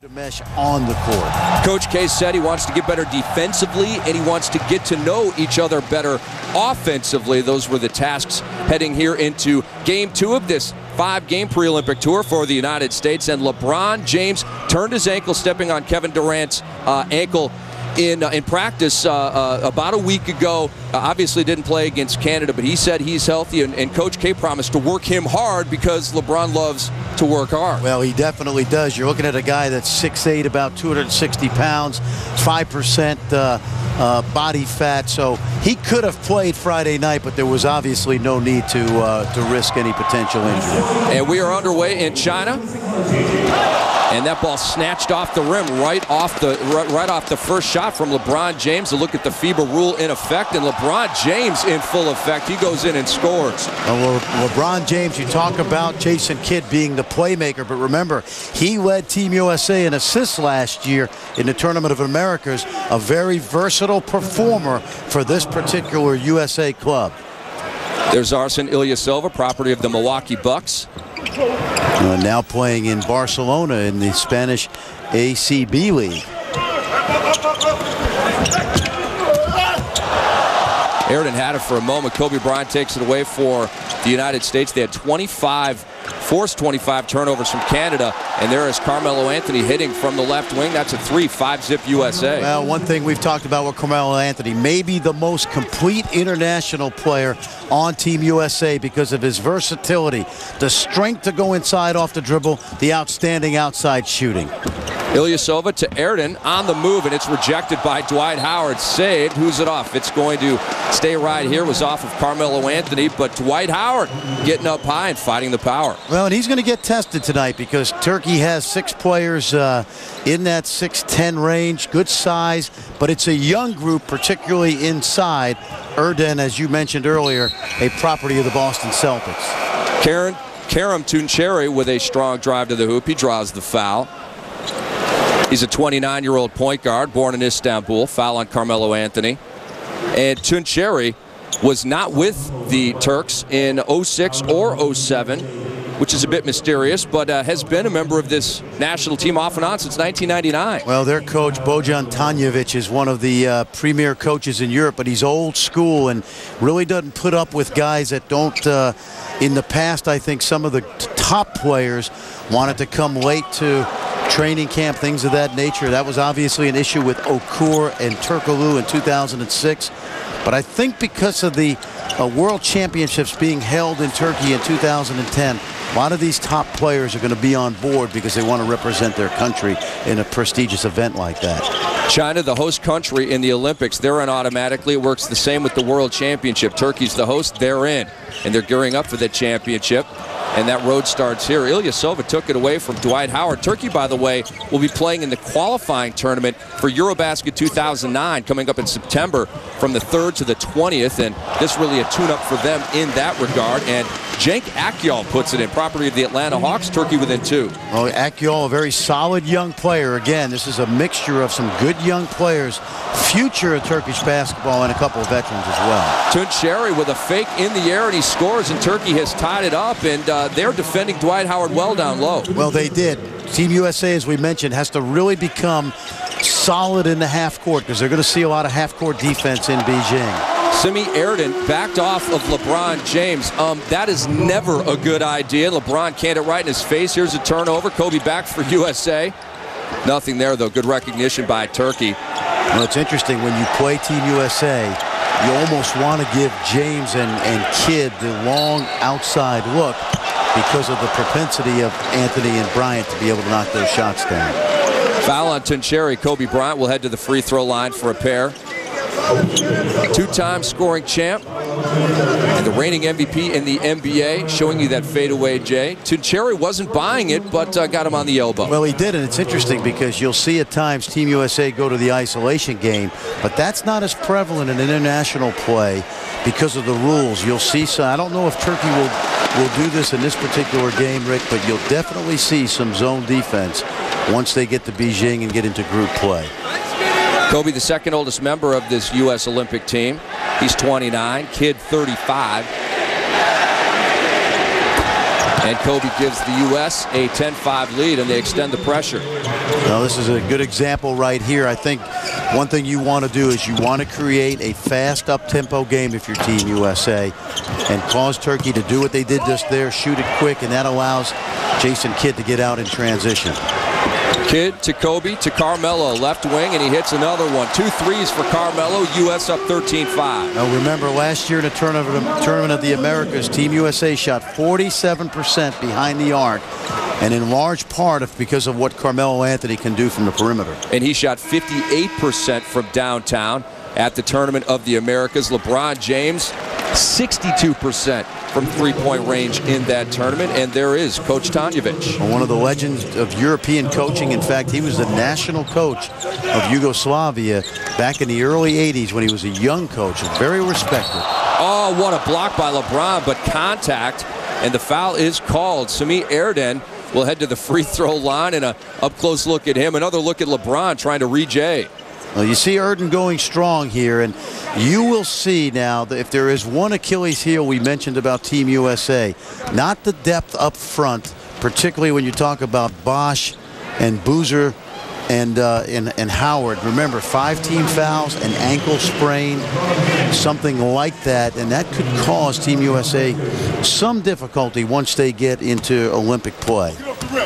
mesh on the court. Coach K said he wants to get better defensively and he wants to get to know each other better offensively. Those were the tasks heading here into Game 2 of this 5-game pre-Olympic tour for the United States. And LeBron James turned his ankle stepping on Kevin Durant's ankle in practice about a week ago. Obviously didn't play against Canada, but he said he's healthy, and Coach K promised to work him hard because LeBron loves to work hard. Well, he definitely does. You're looking at a guy that's 6'8", about 260 pounds, 5% body fat, so he could have played Friday night, but there was obviously no need to risk any potential injury. And we are underway in China. And that ball snatched off the rim right off the first shot from LeBron James. A look at the FIBA rule in effect, and LeBron James in full effect. He goes in and scores. Well, LeBron James, you talk about Jason Kidd being the playmaker, but remember, he led Team USA in assists last year in the Tournament of Americas, a very versatile performer for this particular USA club. There's Arsen Ilyasova, property of the Milwaukee Bucks. Now playing in Barcelona in the Spanish ACB League. Airden had it for a moment. Kobe Bryant takes it away for the United States. They had forced 25 turnovers from Canada, and there is Carmelo Anthony hitting from the left wing. That's a 3, 5-zip USA. Well, one thing we've talked about with Carmelo Anthony, maybe the most complete international player on Team USA because of his versatility, the strength to go inside off the dribble, the outstanding outside shooting. Ilyasova to Airden on the move, and it's rejected by Dwight Howard. Saved. Who's it off? It's going to stay right here. It was off of Carmelo Anthony, but Dwight Howard getting up high and fighting the power. Well, and he's going to get tested tonight because Turkey has 6 players in that 6'10" range, good size, but it's a young group, particularly inside. Airden, as you mentioned earlier, a property of the Boston Celtics. Karam Tuncheri with a strong drive to the hoop. He draws the foul. He's a 29-year-old point guard born in Istanbul. Foul on Carmelo Anthony. And Tuncheri was not with the Turks in 06 or 07, which is a bit mysterious, but has been a member of this national team off and on since 1999. Well, their coach, Bojan Tanjevic, is one of the premier coaches in Europe, but he's old school and really doesn't put up with guys that don't. In the past, I think some of the top players wanted to come late to training camp, things of that nature. That was obviously an issue with Okur and Turkoglu in 2006. But I think because of the World Championships being held in Turkey in 2010, a lot of these top players are going to be on board because they want to represent their country in a prestigious event like that. China, the host country in the Olympics, they're in automatically. It works the same with the World Championship. Turkey's the host, they're in. And they're gearing up for the championship. And that road starts here. Ilyasova took it away from Dwight Howard. Turkey, by the way, will be playing in the qualifying tournament for Eurobasket 2009 coming up in September from the 3rd to the 20th. And this really a tune-up for them in that regard. And Cenk Akyol puts it in, property of the Atlanta Hawks. Turkey within 2. Well, Akyol, a very solid young player. Again, this is a mixture of some good young players, future of Turkish basketball, and a couple of veterans as well. Tuncheri with a fake in the air, and he scores, and Turkey has tied it up, and they're defending Dwight Howard well down low. Well, they did. Team USA, as we mentioned, has to really become solid in the half court because they're going to see a lot of half court defense in Beijing. Simi Airden backed off of LeBron James. That is never a good idea. LeBron canned it right in his face. Here's a turnover. Kobe back for USA. Nothing there, though. Good recognition by Turkey. Well, it's interesting when you play Team USA, you almost want to give James and Kidd the long outside look because of the propensity of Anthony and Bryant to be able to knock those shots down. Foul on Tuncheri. Kobe Bryant will head to the free throw line for a pair. 2-time scoring champ and the reigning MVP in the NBA, showing you that fadeaway J. Tuncheri wasn't buying it, but got him on the elbow. Well, he did, and it's interesting because you'll see at times Team USA go to the isolation game, but that's not as prevalent in international play because of the rules. You'll see some. I don't know if Turkey will do this in this particular game, Rick, but you'll definitely see some zone defense once they get to Beijing and get into group play. Kobe, the second oldest member of this U.S. Olympic team. He's 29, Kidd 35. And Kobe gives the U.S. a 10-5 lead, and they extend the pressure. Now, this is a good example right here. I think one thing you want to do is you want to create a fast, up-tempo game if you're Team USA and cause Turkey to do what they did just there, shoot it quick, and that allows Jason Kidd to get out in transition. Kidd to Kobe to Carmelo, left wing, and he hits another one. 2 threes for Carmelo, U.S. up 13-5. Now remember, last year in the tournament of the Americas, Team USA shot 47% behind the arc, and in large part because of what Carmelo Anthony can do from the perimeter. And he shot 58% from downtown at the Tournament of the Americas. LeBron James, 62% from three-point range in that tournament. And there is Coach Tanjevic. One of the legends of European coaching. In fact, he was the national coach of Yugoslavia back in the early 80s when he was a young coach. Very respected. Oh, what a block by LeBron, but contact, and the foul is called. Sami Erden will head to the free throw line, and a up-close look at him. Another look at LeBron trying to re-J. Well, you see Erden going strong here, and you will see now that if there is one Achilles heel we mentioned about Team USA, not the depth up front, particularly when you talk about Bosch and Boozer and Howard. Remember, 5 team fouls, an ankle sprain, something like that, and that could cause Team USA some difficulty once they get into Olympic play.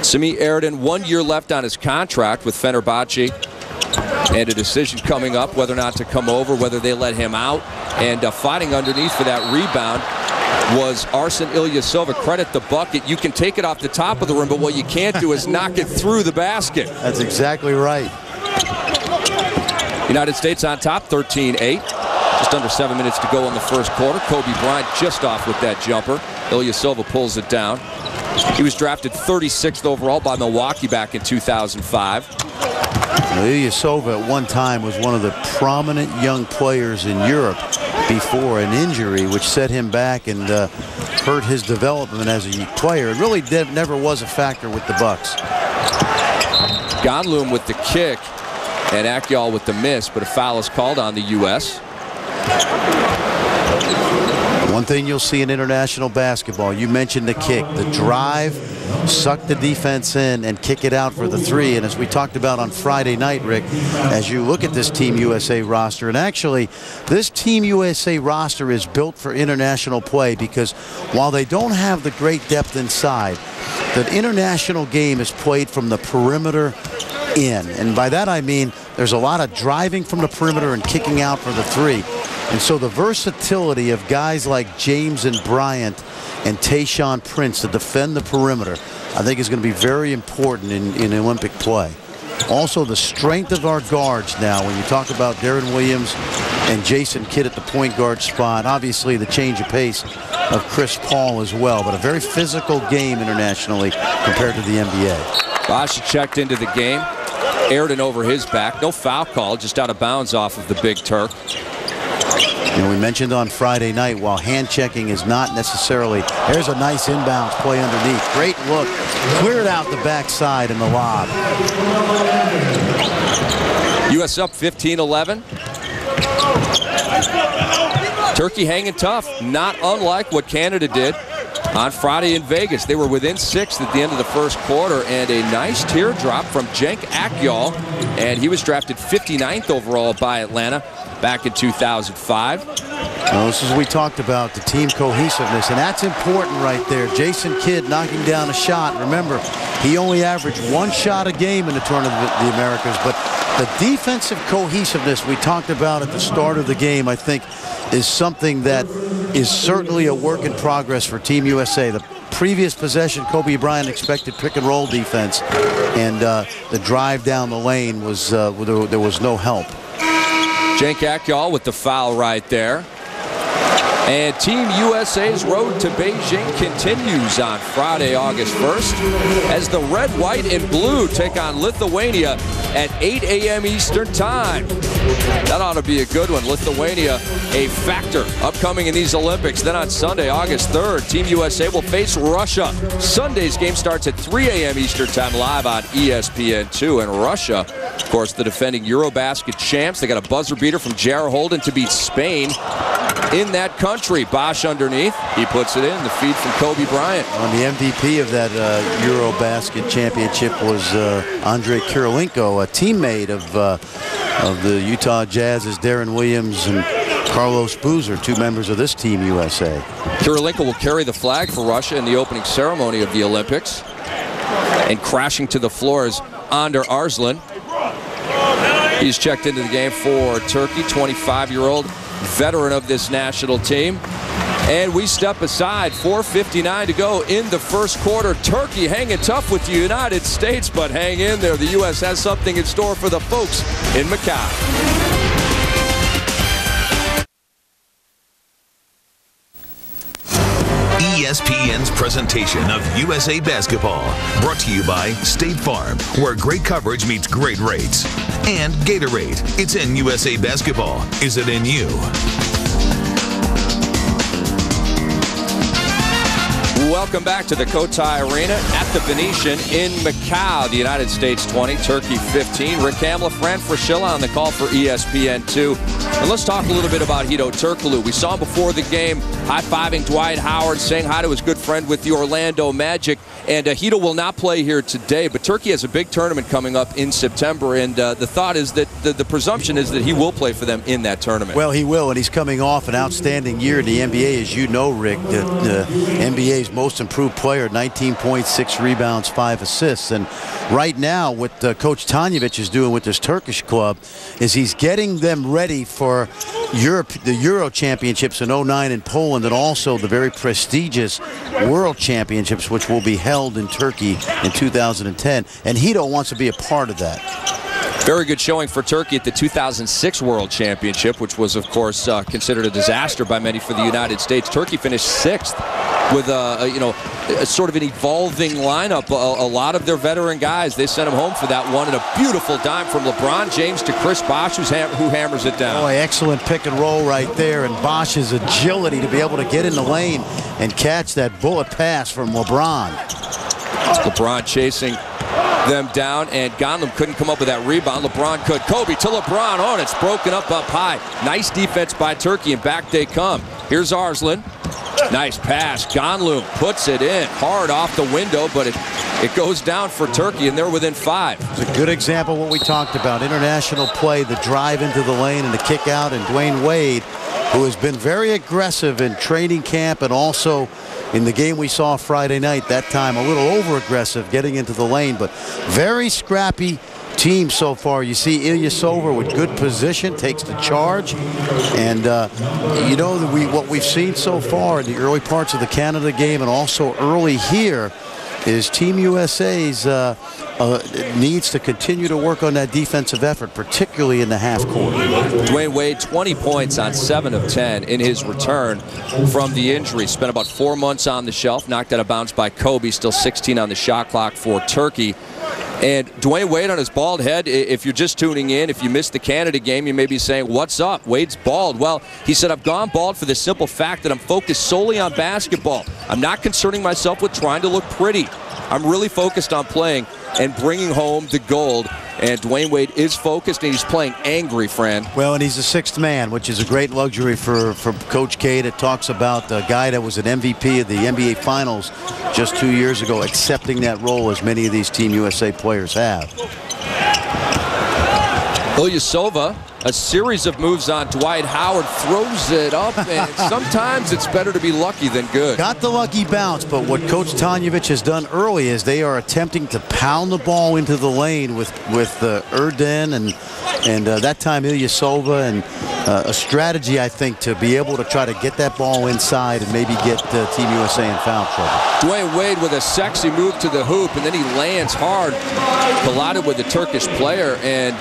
Sami Erden, 1 year left on his contract with Fenerbahce. And a decision coming up whether or not to come over, whether they let him out. And fighting underneath for that rebound was Arsen Ilyasova. Credit the bucket. You can take it off the top of the rim, but what you can't do is knock it through the basket. That's exactly right. United States on top, 13-8. Just under 7 minutes to go in the first quarter. Kobe Bryant just off with that jumper. Ilyasova pulls it down. He was drafted 36th overall by Milwaukee back in 2005. Ilyasova at one time was one of the prominent young players in Europe before an injury which set him back and hurt his development as a player. It really never was a factor with the Bucks. Gonloom with the kick and Akyol with the miss, but a foul is called on the U.S. One thing you'll see in international basketball, you mentioned the kick, the drive, suck the defense in and kick it out for the 3. And as we talked about on Friday night, Rick, as you look at this Team USA roster, and actually this Team USA roster is built for international play because while they don't have the great depth inside, the international game is played from the perimeter in. And by that I mean there's a lot of driving from the perimeter and kicking out for the 3. And so the versatility of guys like James and Bryant and Tayshaun Prince to defend the perimeter, I think is going to be very important in Olympic play. Also, the strength of our guards now, when you talk about Darren Williams and Jason Kidd at the point guard spot, obviously the change of pace of Chris Paul as well, but a very physical game internationally compared to the NBA. Bosch checked into the game. Erden over his back. No foul call, just out of bounds off of the Big Turk. You know, we mentioned on Friday night, while hand checking is not necessarily, there's a nice inbounds play underneath. Great look. Cleared out the backside in the lob. U.S. up 15-11. Turkey hanging tough, not unlike what Canada did on Friday in Vegas. They were within 6 at the end of the first quarter, and a nice teardrop from Cenk Akyol, and he was drafted 59th overall by Atlanta back in 2005. Well, this is what we talked about, the team cohesiveness, and that's important right there. Jason Kidd knocking down a shot. Remember, he only averaged 1 shot a game in the Tournament of the Americas, but the defensive cohesiveness we talked about at the start of the game, I think, is something that is certainly a work in progress for Team USA. The previous possession, Kobe Bryant expected pick-and-roll defense, and the drive down the lane was there was no help. Cenk Akyol with the foul right there. And Team USA's road to Beijing continues on Friday, August 1st, as the red, white, and blue take on Lithuania at 8 a.m. Eastern Time. That ought to be a good one. Lithuania, a factor upcoming in these Olympics. Then on Sunday, August 3rd, Team USA will face Russia. Sunday's game starts at 3 a.m. Eastern Time live on ESPN2. And Russia, of course, the defending Eurobasket champs. They got a buzzer beater from J.R. Holden to beat Spain in that country. Bosch underneath. He puts it in. The feed from Kobe Bryant. On the MVP of that Eurobasket championship was Andrei Kirilenko, a teammate of the Utah Jazz's Darren Williams and Carlos Boozer, 2 members of this Team USA. Kirilenko will carry the flag for Russia in the opening ceremony of the Olympics. And crashing to the floor is Önder Arslan. He's checked into the game for Turkey, 25-year-old veteran of this national team. And we step aside, 4:59 to go in the first quarter. Turkey hanging tough with the United States, but hang in there. The U.S. has something in store for the folks in Macau. ESPN's presentation of USA Basketball, brought to you by State Farm, where great coverage meets great rates. And Gatorade, it's in USA Basketball. Is it in you? Welcome back to the Cotai Arena at the Venetian in Macau. The United States 20, Turkey 15. Rick Hamla, Fran Fraschilla on the call for ESPN2. And let's talk a little bit about Hedo Turkoglu. We saw him before the game high-fiving Dwight Howard, saying hi to his good friend with the Orlando Magic. And Hedo will not play here today, but Turkey has a big tournament coming up in September. And the thought is that the presumption is that he will play for them in that tournament. Well, he will, and he's coming off an outstanding year in the NBA, as you know, Rick. The NBA's most improved player, 19 points, 6 rebounds, 5 assists. And right now, what Coach Tanjevic is doing with this Turkish club is he's getting them ready for Europe, the Euro Championships in '09 in Poland, and also the very prestigious World Championships, which will be held in Turkey in 2010. And Hedo wants to be a part of that. Very good showing for Turkey at the 2006 World Championship, which was, of course, considered a disaster by many for the United States. Turkey finished 6th with a sort of an evolving lineup. A lot of their veteran guys, they sent them home for that one, and a beautiful dime from LeBron James to Chris Bosh, who hammers it down. Boy, excellent pick and roll right there, and Bosch's agility to be able to get in the lane and catch that bullet pass from LeBron. LeBron chasing them down, and Gonlum couldn't come up with that rebound. LeBron could. Kobe to LeBron. Oh, and it's broken up high. Nice defense by Turkey, and back they come. Here's Arslan. Nice pass. Gonlum puts it in. Hard off the window, but it goes down for Turkey, and they're within 5. It's a good example of what we talked about. International play, the drive into the lane and the kick out, and Dwyane Wade, who has been very aggressive in training camp and also in the game we saw Friday night, that time a little over-aggressive getting into the lane, but very scrappy team so far. You see Ilyasova with good position, takes the charge, and you know what we've seen so far in the early parts of the Canada game and also early here is Team USA's needs to continue to work on that defensive effort, particularly in the half court. Dwyane Wade, 20 points on 7 of 10 in his return from the injury. Spent about 4 months on the shelf, knocked out of bounds by Kobe, still 16 on the shot clock for Turkey. And Dwyane Wade on his bald head, if you're just tuning in, if you missed the Canada game, you may be saying, what's up? Wade's bald. Well, he said, I've gone bald for the simple fact that I'm focused solely on basketball. I'm not concerning myself with trying to look pretty. I'm really focused on playing and bringing home the gold. And Dwyane Wade is focused, and he's playing angry, Fran. Well, and he's a 6th man, which is a great luxury for Coach K. That talks about a guy that was an MVP of the NBA Finals just 2 years ago, accepting that role as many of these Team USA players have. Ilyasova, a series of moves on Dwight Howard, throws it up, and sometimes it's better to be lucky than good. Got the lucky bounce, but what Coach Tanjevic has done early is they are attempting to pound the ball into the lane with Erden and that time Ilyasova, and a strategy, I think, to be able to try to get that ball inside and maybe get Team USA in foul trouble. Dwyane Wade with a sexy move to the hoop, and then he lands hard, collided with the Turkish player, and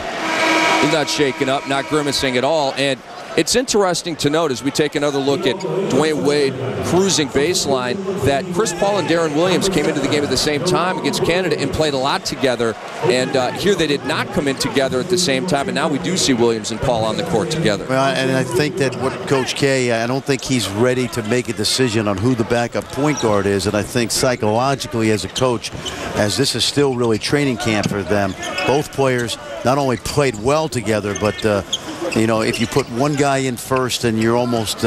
he's not shaken up, not grimacing at all. And it's interesting to note as we take another look at Dwyane Wade cruising baseline that Chris Paul and Darren Williams came into the game at the same time against Canada and played a lot together. And here they did not come in together at the same time. And now we do see Williams and Paul on the court together. Well, and I think that what Coach K, I don't think he's ready to make a decision on who the backup point guard is. And I think psychologically as a coach, as this is still really training camp for them, both players not only played well together, but you know, if you put one guy in first, then you're almost,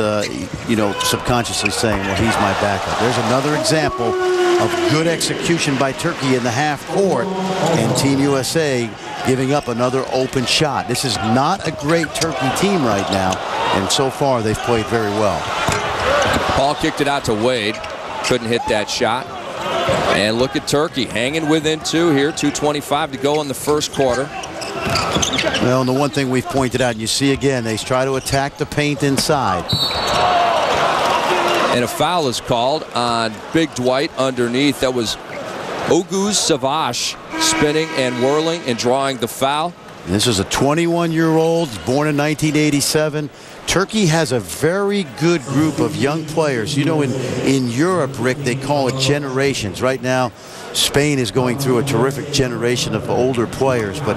you know, subconsciously saying, well, he's my backup. There's another example of good execution by Turkey in the half court, and Team USA giving up another open shot. This is not a great Turkey team right now, and so far they've played very well. Paul kicked it out to Wade. Couldn't hit that shot. And look at Turkey hanging within 2 here. 2:25 to go in the first quarter. Well, and the one thing we've pointed out, and you see again, they try to attack the paint inside. And a foul is called on Big Dwight underneath. That was Oguz Savaş spinning and whirling and drawing the foul. And this is a 21-year-old, born in 1987. Turkey has a very good group of young players. You know, in Europe, Rick, they call it generations. Right now, Spain is going through a terrific generation of older players. But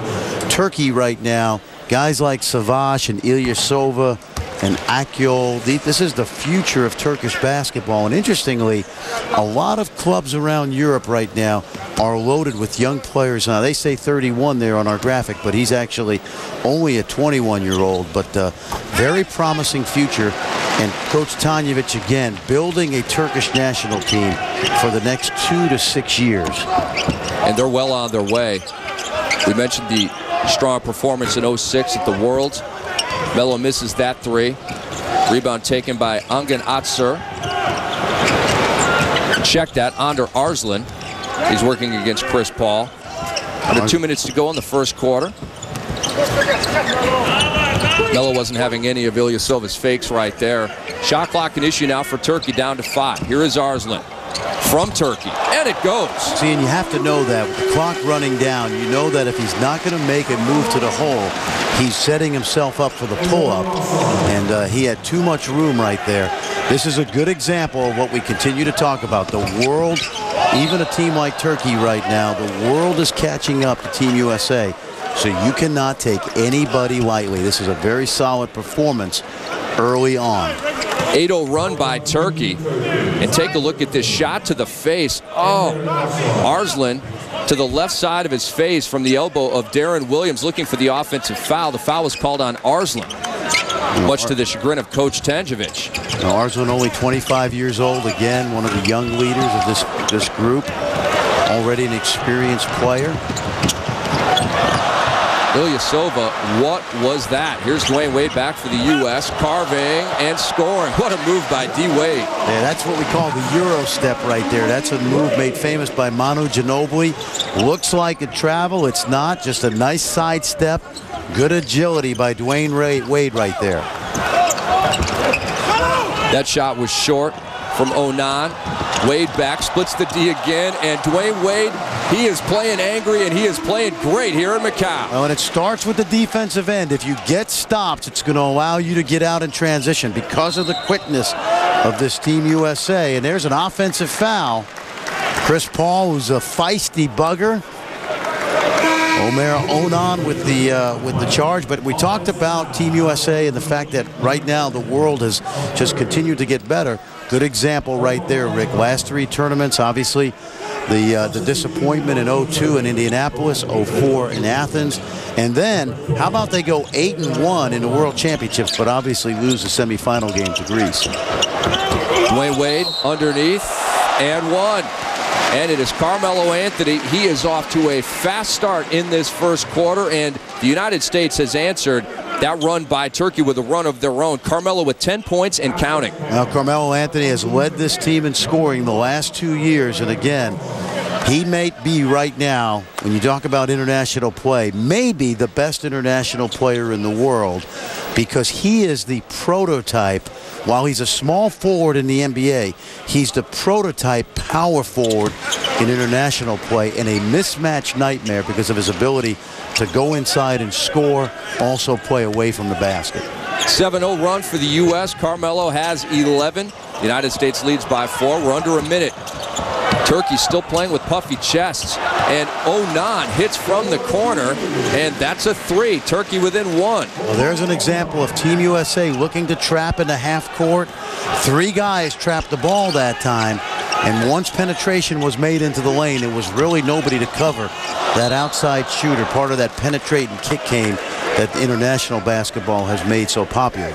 Turkey right now, guys like Savaş and Ilyasova and Akyol, this is the future of Turkish basketball. And interestingly, a lot of clubs around Europe right now are loaded with young players. Now, they say 31 there on our graphic, but he's actually only a 21-year-old. But very promising future. And Coach Tanjevic, again, building a Turkish national team for the next 2 to 6 years. And they're well on their way. We mentioned the strong performance in 06 at the Worlds. Melo misses that 3. Rebound taken by Angin Atsur. Check that, Under Arslan. He's working against Chris Paul. Under 2 minutes to go in the first quarter. Melo wasn't having any of Ilyasova's fakes right there. Shot clock an issue now for Turkey, down to 5. Here is Arslan from Turkey, and it goes. See, and you have to know that with the clock running down, you know that if he's not going to make a move to the hole, he's setting himself up for the pull-up, and he had too much room right there. This is a good example of what we continue to talk about. The world, even a team like Turkey right now, the world is catching up to Team USA. So you cannot take anybody lightly. This is a very solid performance early on. 8-0 run by Turkey. And take a look at this shot to the face. Oh, Arslan to the left side of his face from the elbow of Darren Williams, looking for the offensive foul. The foul was called on Arslan, much to the chagrin of Coach Tanjevic. Now, Arslan only 25 years old. Again, one of the young leaders of this group. Already an experienced player. Ilyasova, what was that? Here's Dwyane Wade back for the U.S. Carving and scoring. What a move by D. Wade. Yeah, that's what we call the Euro step right there. That's a move made famous by Manu Ginobili. Looks like a travel. It's not. Just a nice side step. Good agility by Dwyane Wade right there. That shot was short from Onan. Wade back, splits the D again, and Dwyane Wade, he is playing angry, and he is playing great here in Macau. Well, and it starts with the defensive end. If you get stopped, it's going to allow you to get out in transition because of the quickness of this Team USA. And there's an offensive foul. Chris Paul, who's a feisty bugger. Omer Onan with the charge. But we talked about Team USA and the fact that right now the world has just continued to get better. Good example right there, Rick. Last 3 tournaments, obviously, the disappointment in 02 in Indianapolis, 04 in Athens, and then how about they go 8-1 in the World Championships, but obviously lose the semifinal game to Greece. Dwyane Wade underneath and 1. And it is Carmelo Anthony. He is off to a fast start in this first quarter, and the United States has answered that run by Turkey with a run of their own. Carmelo with 10 points and counting. Now, Carmelo Anthony has led this team in scoring the last 2 years, and again, he may be right now, when you talk about international play, maybe the best international player in the world, because he is the prototype. While he's a small forward in the NBA, he's the prototype power forward in international play, and a mismatch nightmare because of his ability to go inside and score, also play away from the basket. 7-0 run for the U.S. Carmelo has 11. The United States leads by 4. We're under a minute. Turkey still playing with puffy chests, and Onan hits from the corner, and that's a 3. Turkey within 1. Well, there's an example of Team USA looking to trap in the half court. 3 guys trapped the ball that time, and once penetration was made into the lane, it was really nobody to cover that outside shooter. Part of that penetrating kick came that international basketball has made so popular.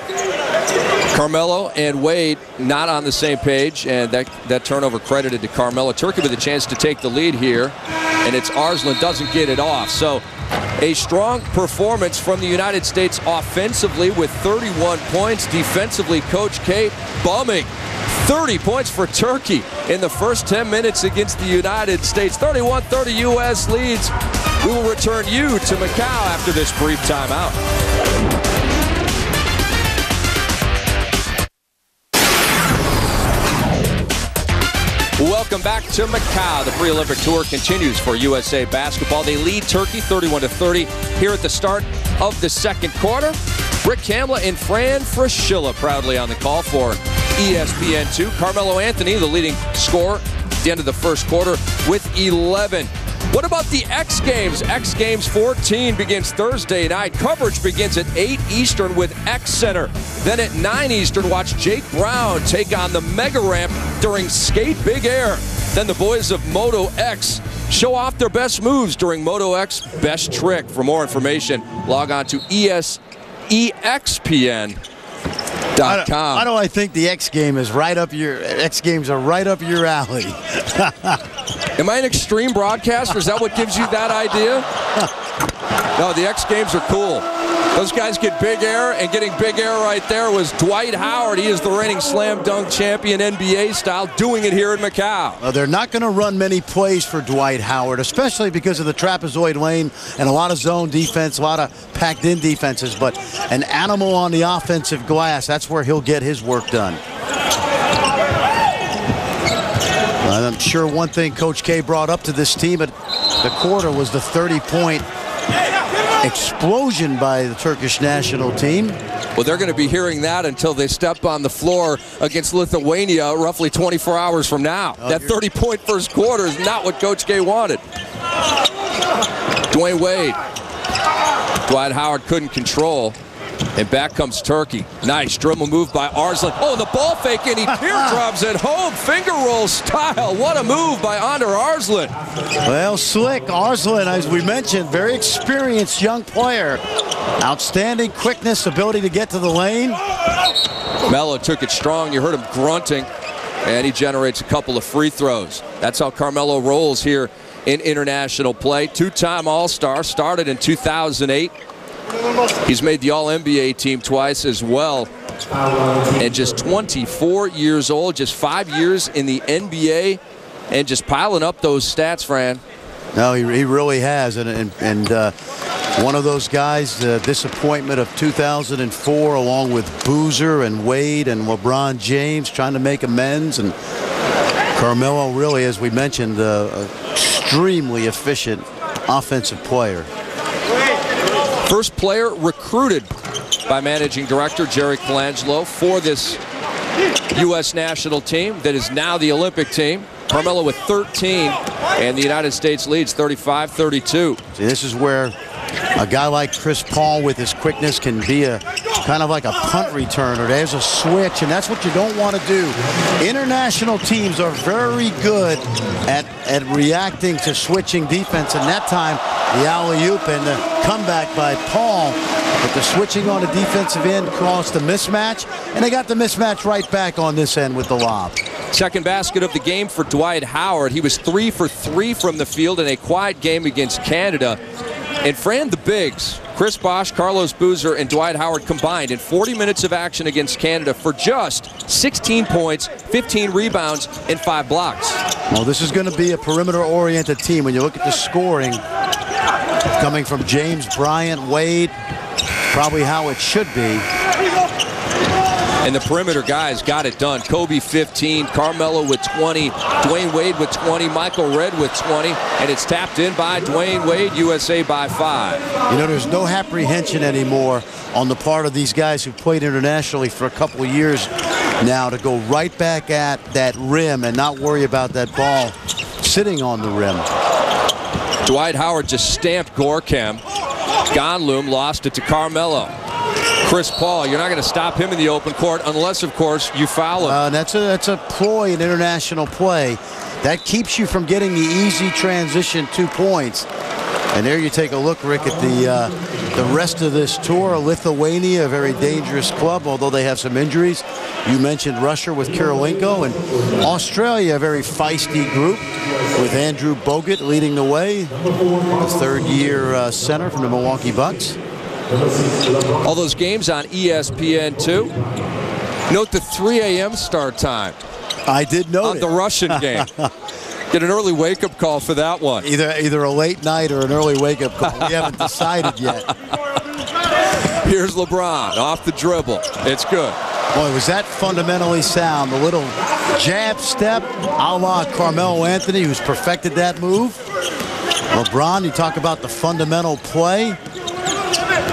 Carmelo and Wade not on the same page, and that turnover credited to Carmelo. Turkey with a chance to take the lead here, and it's Arslan doesn't get it off. So a strong performance from the United States offensively with 31 points. Defensively, Coach K bumming 30 points for Turkey in the first 10 minutes against the United States. 31-30 U.S. leads. We will return you to Macau after this brief timeout. Welcome back to Macau. The pre-Olympic tour continues for USA Basketball. They lead Turkey 31-30 here at the start of the second quarter. Rick Kamla and Fran Fraschilla proudly on the call for ESPN2. Carmelo Anthony, the leading scorer at the end of the first quarter with 11. What about the X Games? X Games 14 begins Thursday night. Coverage begins at 8 Eastern with X Center. Then at 9 Eastern, watch Jake Brown take on the mega ramp during Skate Big Air. Then the boys of Moto X show off their best moves during Moto X Best Trick. For more information, log on to EXPN.com. Why do I think the X Games are right up your alley? Am I an extreme broadcaster? Is that what gives you that idea? No, the X Games are cool. Those guys get big air, and getting big air right there was Dwight Howard. He is the reigning slam dunk champion NBA style, doing it here in Macau. Well, they're not going to run many plays for Dwight Howard, especially because of the trapezoid lane and a lot of zone defense, a lot of packed-in defenses. But an animal on the offensive glass, that's where he'll get his work done. I'm sure one thing Coach K brought up to this team at the quarter was the 30-point explosion by the Turkish national team. Well, they're going to be hearing that until they step on the floor against Lithuania roughly 24 hours from now. That 30-point first quarter is not what Coach K wanted. Dwyane Wade. Dwight Howard couldn't control. And back comes Turkey. Nice dribble move by Arslan. Oh, the ball fake, and he teardrops it home. Finger roll style. What a move by Under Arslan. Well, slick. Arslan, as we mentioned, very experienced young player. Outstanding quickness, ability to get to the lane. Melo took it strong. You heard him grunting, and he generates a couple of free throws. That's how Carmelo rolls here in international play. Two-time All-Star, started in 2008. He's made the All-NBA team twice as well. And just 24 years old, just 5 years in the NBA, and just piling up those stats, Fran. No, he really has. And one of those guys, the disappointment of 2004, along with Boozer and Wade and LeBron James, trying to make amends. And Carmelo really, as we mentioned, extremely efficient offensive player. First player recruited by managing director Jerry Colangelo for this U.S. national team that is now the Olympic team. Carmelo with 13, and the United States leads 35-32. See, this is where a guy like Chris Paul with his quickness can be a kind of like a punt returner. There's a switch, and that's what you don't want to do. International teams are very good at reacting to switching defense, and that time the alley-oop and the comeback by Paul. But the switching on the defensive end caused a mismatch, and they got the mismatch right back on this end with the lob. Second basket of the game for Dwight Howard. He was 3 for 3 from the field in a quiet game against Canada. And Fran, the bigs, Chris Bosh, Carlos Boozer, and Dwight Howard combined in 40 minutes of action against Canada for just 16 points, 15 rebounds, and 5 blocks. Well, this is going to be a perimeter-oriented team. When you look at the scoring coming from James, Bryant, Wade, probably how it should be. And the perimeter guys got it done. Kobe 15, Carmelo with 20, Dwyane Wade with 20, Michael Redd with 20, and it's tapped in by Dwyane Wade, USA by 5. You know, there's no apprehension anymore on the part of these guys who've played internationally for a couple of years now to go right back at that rim and not worry about that ball sitting on the rim. Dwight Howard just stamped Gorkem. Gonloom lost it to Carmelo. Chris Paul, you're not going to stop him in the open court unless, of course, you foul him. That's a ploy in international play. That keeps you from getting the easy transition 2 points. And there you take a look, Rick, at the rest of this tour. Lithuania, a very dangerous club, although they have some injuries. You mentioned Russia with Kirilenko, and Australia, a very feisty group with Andrew Bogut leading the way, a third-year center from the Milwaukee Bucks. All those games on ESPN2. Note the 3 a.m. start time. I did note on the Russian game. Get an early wake-up call for that one. Either a late night or an early wake-up call. We haven't decided yet. Here's LeBron off the dribble. It's good. Boy, was that fundamentally sound. The little jab step a la Carmelo Anthony, who's perfected that move. LeBron, you talk about the fundamental play.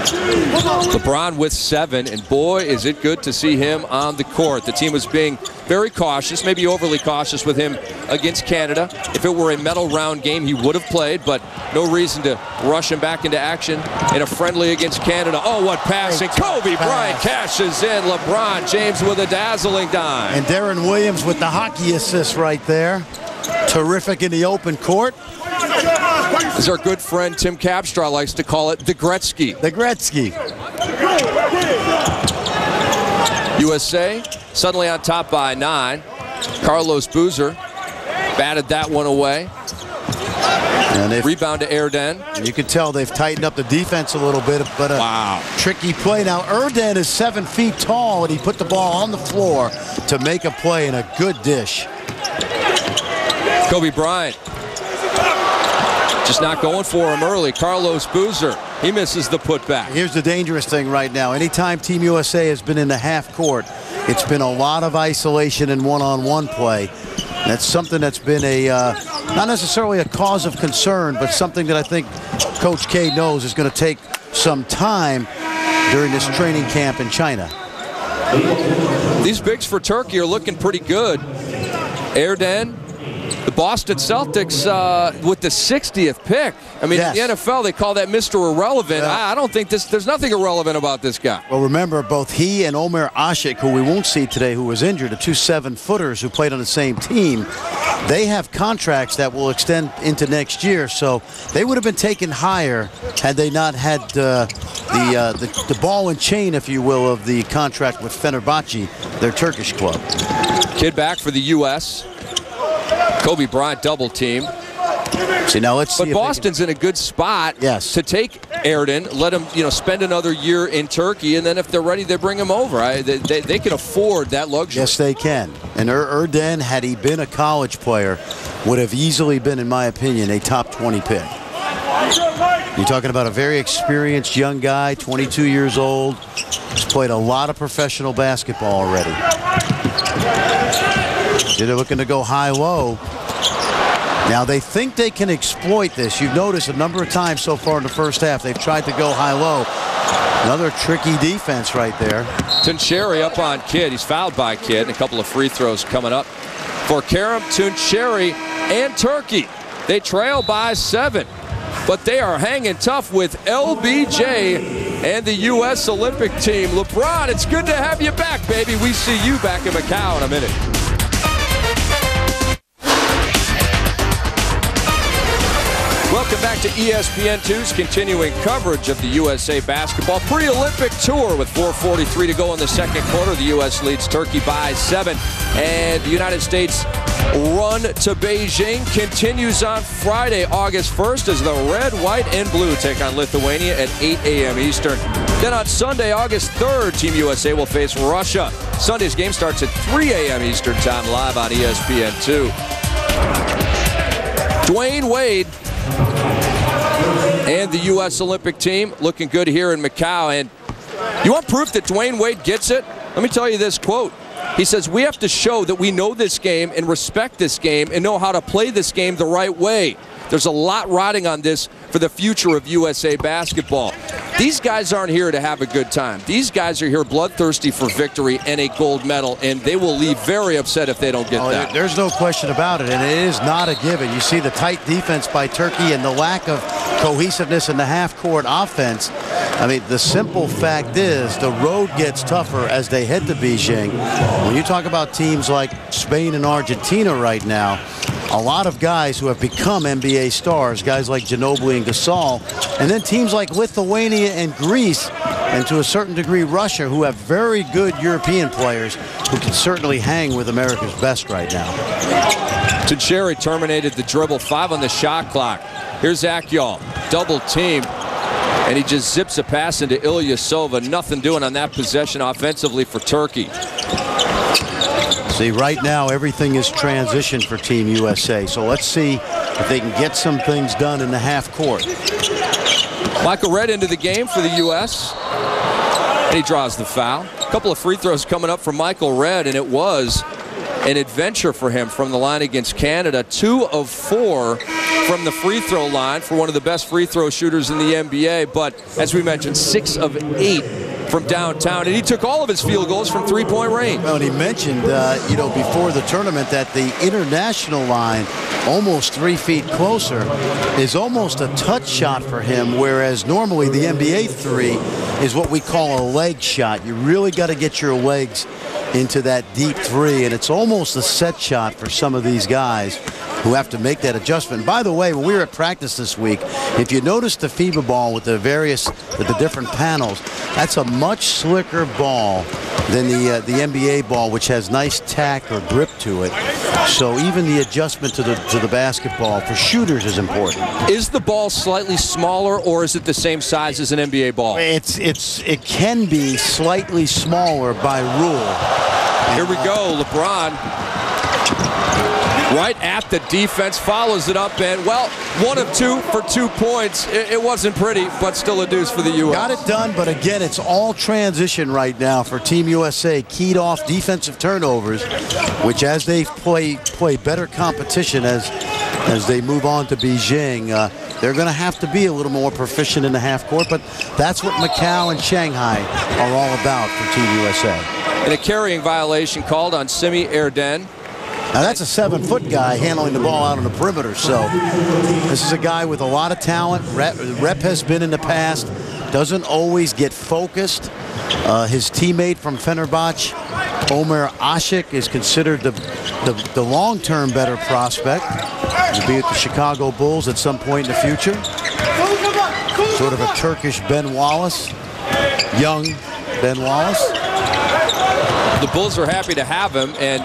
LeBron with 7, and boy, is it good to see him on the court. The team was being very cautious, maybe overly cautious with him against Canada. If it were a medal round game, he would have played, but no reason to rush him back into action in a friendly against Canada. Oh, what passing. Kobe Bryant cashes in. LeBron James with a dazzling dime. And Darren Williams with the hockey assist right there. Terrific in the open court. As our good friend Tim Capstraw likes to call it, the Gretzky. The Gretzky. USA suddenly on top by 9. Carlos Boozer batted that one away. And rebound to Erden. You can tell they've tightened up the defense a little bit, but a tricky play. Now, Erden is 7 feet tall, and he put the ball on the floor to make a play, and a good dish. Kobe Bryant just not going for him early. Carlos Boozer, he misses the putback. Here's the dangerous thing right now. Anytime Team USA has been in the half court, it's been a lot of isolation and one-on-one play. That's something that's been not necessarily a cause of concern, but something that I think Coach K knows is going to take some time during this training camp in China. These bigs for Turkey are looking pretty good. Erden, the Boston Celtics with the 60th pick. I mean, in the NFL, they call that Mr. Irrelevant. I don't think there's nothing irrelevant about this guy. Well, remember, both he and Omer Asik, who we won't see today, who was injured, the 2 7-footers who played on the same team, they have contracts that will extend into next year. So they would have been taken higher had they not had the ball and chain, if you will, of the contract with Fenerbahce, their Turkish club. Kid back for the U.S. Kobe Bryant double team. See, now let's see. But Boston's in a good spot to take Erden, let him spend another year in Turkey, and then if they're ready, they bring him over. They can afford that luxury. Yes, they can. And Erden, had he been a college player, would have easily been, in my opinion, a top 20 pick. You're talking about a very experienced young guy, 22 years old. He's played a lot of professional basketball already. They're looking to go high-low. Now, they think they can exploit this. You've noticed a number of times so far in the first half they've tried to go high-low. Another tricky defense right there. Tuncheri up on Kidd. He's fouled by Kidd. And a couple of free throws coming up for Kerem, Tuncheri, and Turkey. They trail by 7. But they are hanging tough with LBJ and the U.S. Olympic team. LeBron, it's good to have you back, baby. We see you back in Macau in a minute. Welcome back to ESPN2's continuing coverage of the USA Basketball Pre-Olympic Tour with 4:43 to go in the second quarter. The U.S. leads Turkey by 7. And the United States run to Beijing continues on Friday, August 1st, as the red, white, and blue take on Lithuania at 8 a.m. Eastern. Then on Sunday, August 3rd, Team USA will face Russia. Sunday's game starts at 3 a.m. Eastern time, live on ESPN2. Dwyane Wade and the U.S. Olympic team looking good here in Macau. And you want proof that Dwyane Wade gets it? Let me tell you this quote. He says, we have to show that we know this game and respect this game and know how to play this game the right way. There's a lot riding on this for the future of USA basketball. These guys aren't here to have a good time. These guys are here bloodthirsty for victory and a gold medal, and they will leave very upset if they don't get that. There's no question about it, and it is not a given. You see the tight defense by Turkey and the lack of cohesiveness in the half-court offense. I mean, the simple fact is the road gets tougher as they head to Beijing. When you talk about teams like Spain and Argentina right now, a lot of guys who have become NBA stars, guys like Ginobili and Gasol, and then teams like Lithuania and Greece, and to a certain degree Russia, who have very good European players who can certainly hang with America's best right now. Teixeira terminated the dribble, 5 on the shot clock. Here's Akyol, double team, and he just zips a pass into Ilyasova. Nothing doing on that possession offensively for Turkey. See, right now everything is transition for Team USA, so let's see if they can get some things done in the half court. Michael Redd into the game for the U.S. and he draws the foul. A couple of free throws coming up for Michael Redd, and it was an adventure for him from the line against Canada. 2 of 4 from the free throw line for one of the best free throw shooters in the NBA, but as we mentioned, 6 of 8 from downtown, and he took all of his field goals from three-point range. Well, and he mentioned, you know, before the tournament that the international line, almost 3 feet closer, is almost a touch shot for him, whereas normally the NBA 3 is what we call a leg shot. You really got to get your legs into that deep 3, and it's almost a set shot for some of these guys who have to make that adjustment. By the way, when we were at practice this week, if you notice the FIBA ball with the different panels, that's a much slicker ball than the NBA ball, which has nice tack or grip to it. So even the adjustment to the basketball for shooters is important. Is the ball slightly smaller, or is it the same size as an NBA ball? It can be slightly smaller by rule. Here we go, LeBron. Right at the defense, follows it up, and, well, 1 of 2 for 2 points. It wasn't pretty, but still a deuce for the U.S. Got it done, but again, it's all transition right now for Team USA. Keyed off defensive turnovers, which as they play better competition as they move on to Beijing, they're going to have to be a little more proficient in the half court, but that's what Macau and Shanghai are all about for Team USA. And a carrying violation called on Simi Erden. Now that's a 7-foot guy handling the ball out on the perimeter, so this is a guy with a lot of talent. Rep has been in the past, doesn't always get focused. His teammate from Fenerbahce, Omer Ashik, is considered the long-term better prospect. He'll be at the Chicago Bulls at some point in the future. Sort of a Turkish Ben Wallace, young Ben Wallace. The Bulls are happy to have him, and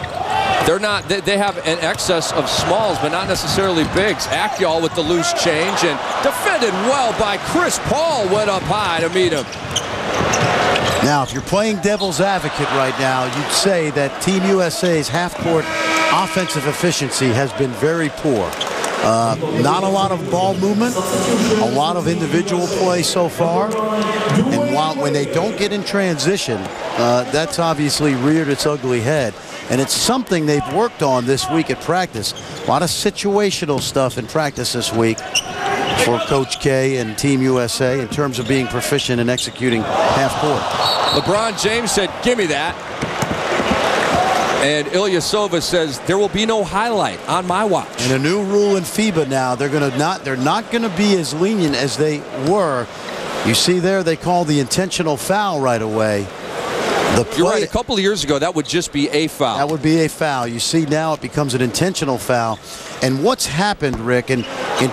they have an excess of smalls, but not necessarily bigs. Akyol with the loose change, and defended well by Chris Paul. Went up high to meet him. Now, if you're playing devil's advocate right now, you'd say that Team USA's half-court offensive efficiency has been very poor. Not a lot of ball movement, a lot of individual play so far, and when they don't get in transition, that's obviously reared its ugly head. And it's something they've worked on this week at practice. A lot of situational stuff in practice this week for Coach K and Team USA in terms of being proficient in executing half court. LeBron James said, "Give me that." And Ilyasova says, "There will be no highlight on my watch." And a new rule in FIBA now, they're not going to be as lenient as they were. You see there, they call the intentional foul right away. You're right. A couple of years ago, that would just be a foul. That would be a foul. You see now it becomes an intentional foul. And what's happened, Rick, in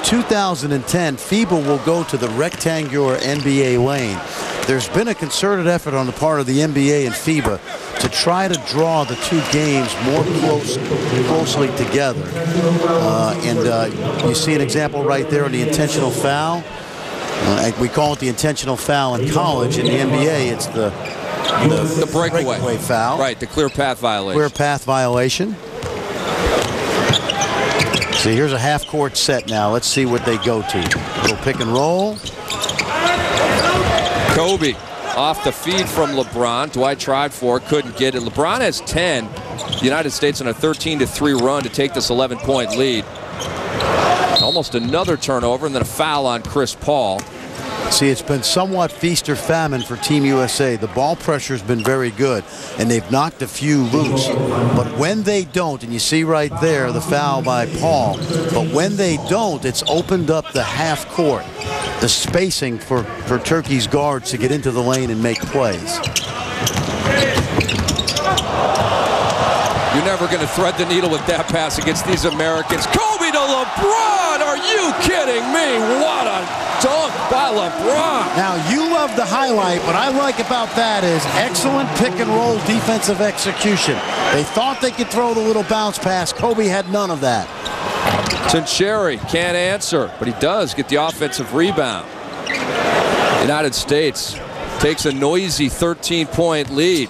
2010, FIBA will go to the rectangular NBA lane. There's been a concerted effort on the part of the NBA and FIBA to try to draw the 2 games more closely together. You see an example right there on the intentional foul. We call it the intentional foul in college. In the NBA, it's the breakaway foul. Right, the clear path violation. Clear path violation. See, here's a half-court set now. Let's see what they go to. Go pick and roll. Kobe off the feed from LeBron. Dwight tried for it, couldn't get it. LeBron has 10. The United States on a 13-3 run to take this 11-point lead. Almost another turnover, and then a foul on Chris Paul. See, it's been somewhat feast or famine for Team USA. The ball pressure has been very good, and they've knocked a few loose. But when they don't, and you see right there the foul by Paul, but when they don't, it's opened up the half court, the spacing for Turkey's guards to get into the lane and make plays. You're never going to thread the needle with that pass against these Americans. Kobe to LeBron. Are you kidding me? What a dunk by LeBron. Now, you love the highlight. What I like about that is excellent pick-and-roll defensive execution. They thought they could throw the little bounce pass. Kobe had none of that. Tincheri can't answer, but he does get the offensive rebound. United States takes a noisy 13-point lead.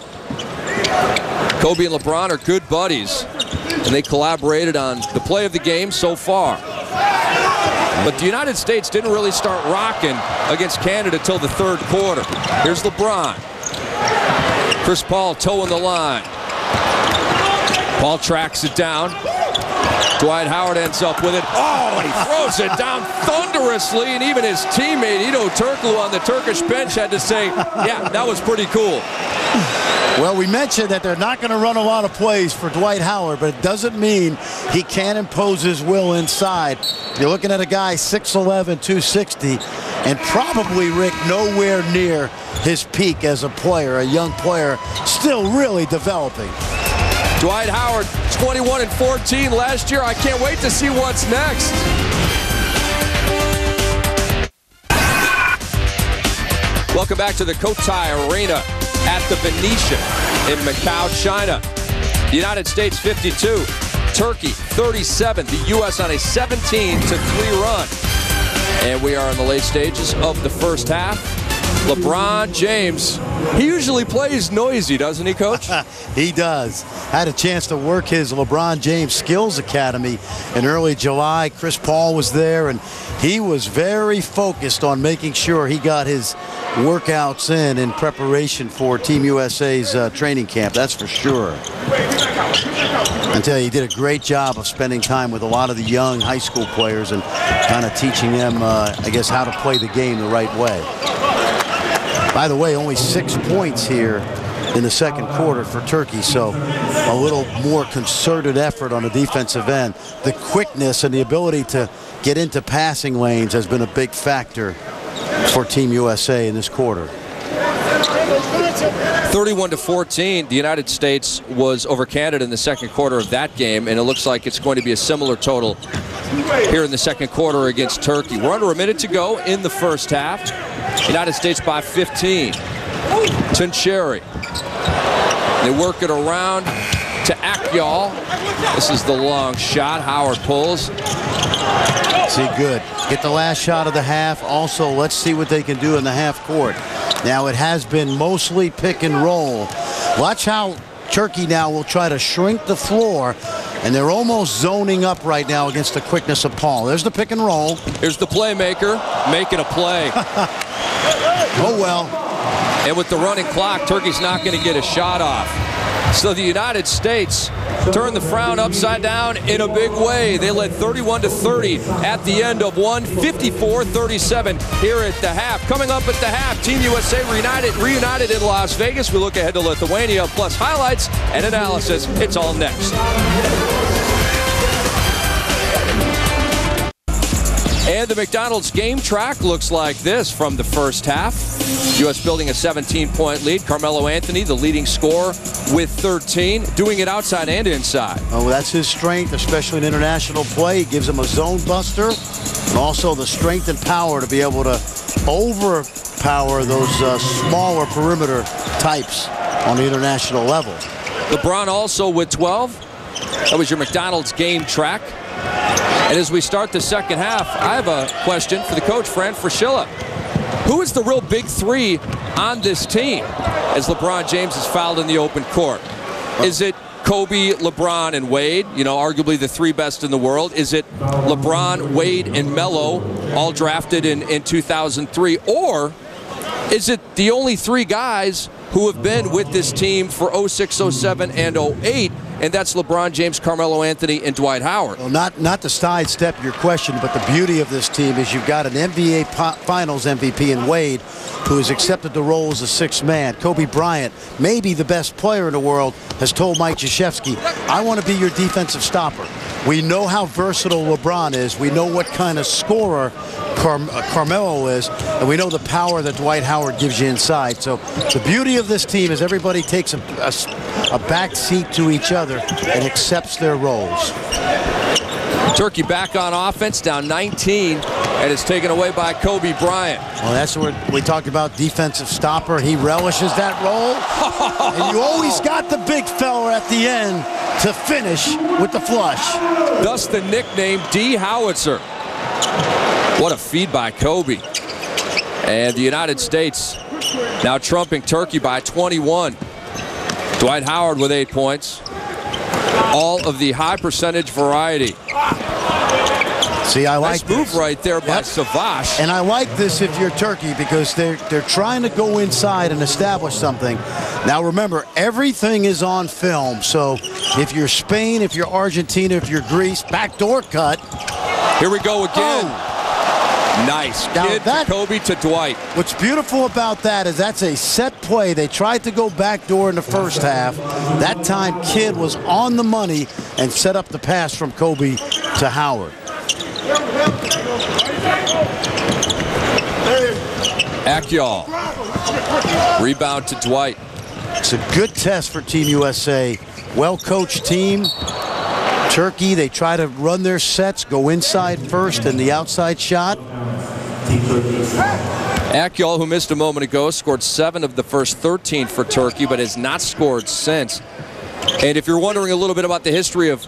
Kobe and LeBron are good buddies, and they collaborated on the play of the game so far. But the United States didn't really start rocking against Canada till the third quarter. Here's LeBron. Chris Paul toeing the line. Paul tracks it down. Dwight Howard ends up with it. Oh, and he throws it down thunderously, and even his teammate Ito Turkoglu on the Turkish bench had to say, yeah, that was pretty cool. Well, we mentioned that they're not going to run a lot of plays for Dwight Howard, but it doesn't mean he can't impose his will inside. You're looking at a guy 6'11", 260, and probably, Rick, nowhere near his peak as a player, a young player, still really developing. Dwight Howard, 21 and 14 last year. I can't wait to see what's next. Welcome back to the Cotai Arena at the Venetian in Macau, China. The United States 52, Turkey 37. The U.S. on a 17-3 run. And we are in the late stages of the first half. LeBron James, he usually plays noisy, doesn't he, Coach? He does. Had a chance to work his LeBron James Skills Academy in early July. Chris Paul was there, and he was very focused on making sure he got his workouts in preparation for Team USA's training camp. That's for sure. I tell you, he did a great job of spending time with a lot of the young high school players and kind of teaching them, I guess, how to play the game the right way. By the way, only 6 points here in the second quarter for Turkey, so a little more concerted effort on the defensive end. The quickness and the ability to get into passing lanes has been a big factor for Team USA in this quarter. 31-14, the United States was over Canada in the second quarter of that game, and it looks like it's going to be a similar total here in the second quarter against Turkey. We're under a minute to go in the first half. United States by 15. Tincheri. They work it around to Akyol. This is the long shot. Howard pulls. See, good. Get the last shot of the half. Also, let's see what they can do in the half court. Now, it has been mostly pick and roll. Watch how Turkey now will try to shrink the floor, and they're almost zoning up right now against the quickness of Paul. There's the pick and roll. Here's the playmaker making a play. Oh, well. And with the running clock, Turkey's not going to get a shot off. So the United States turned the frown upside down in a big way. They led 31-30 at the end of one, 54-37 here at the half. Coming up at the half, Team USA reunited in Las Vegas. We look ahead to Lithuania, plus highlights and analysis. It's all next. And the McDonald's game track looks like this from the first half. U.S. building a 17-point lead. Carmelo Anthony, the leading scorer, with 13, doing it outside and inside. Oh, that's his strength, especially in international play. He gives him a zone buster, and also the strength and power to be able to overpower those smaller perimeter types on the international level. LeBron also with 12. That was your McDonald's game track. And as we start the second half, I have a question for the coach, Fran Fraschilla. Who is the real big three on this team as LeBron James is fouled in the open court? Is it Kobe, LeBron, and Wade, you know, arguably the three best in the world? Is it LeBron, Wade, and Melo, all drafted in 2003? Or is it the only three guys who have been with this team for 06, 07, and 08, and that's LeBron James, Carmelo Anthony, and Dwight Howard? Well, not to sidestep your question, but the beauty of this team is you've got an NBA Finals MVP in Wade, who has accepted the role as a sixth man. Kobe Bryant, maybe the best player in the world, has told Mike Krzyzewski, I want to be your defensive stopper. We know how versatile LeBron is. We know what kind of scorer Carmelo is, and we know the power that Dwight Howard gives you inside. So the beauty of this team is everybody takes a back seat to each other and accepts their roles. Turkey back on offense, down 19, and it's taken away by Kobe Bryant. Well, that's what we talked about, defensive stopper. He relishes that role. And you always got the big fella at the end to finish with the flush. Thus the nickname D. Howitzer. What a feed by Kobe. And the United States now trumping Turkey by 21. Dwight Howard with 8 points. All of the high percentage variety. See, I like nice move right there by Savage. And I like this if you're Turkey because they're trying to go inside and establish something. Now remember, everything is on film. So if you're Spain, if you're Argentina, if you're Greece, backdoor cut. Here we go again. Oh. Nice. Kid to Kobe to Dwight. What's beautiful about that is that's a set play. They tried to go backdoor in the first half. That time, Kidd was on the money and set up the pass from Kobe to Howard. Akyol. Rebound to Dwight. It's a good test for Team USA. Well-coached team. Turkey, they try to run their sets, go inside first and the outside shot. Akyol, who missed a moment ago, scored 7 of the first 13 for Turkey, but has not scored since. And if you're wondering a little bit about the history of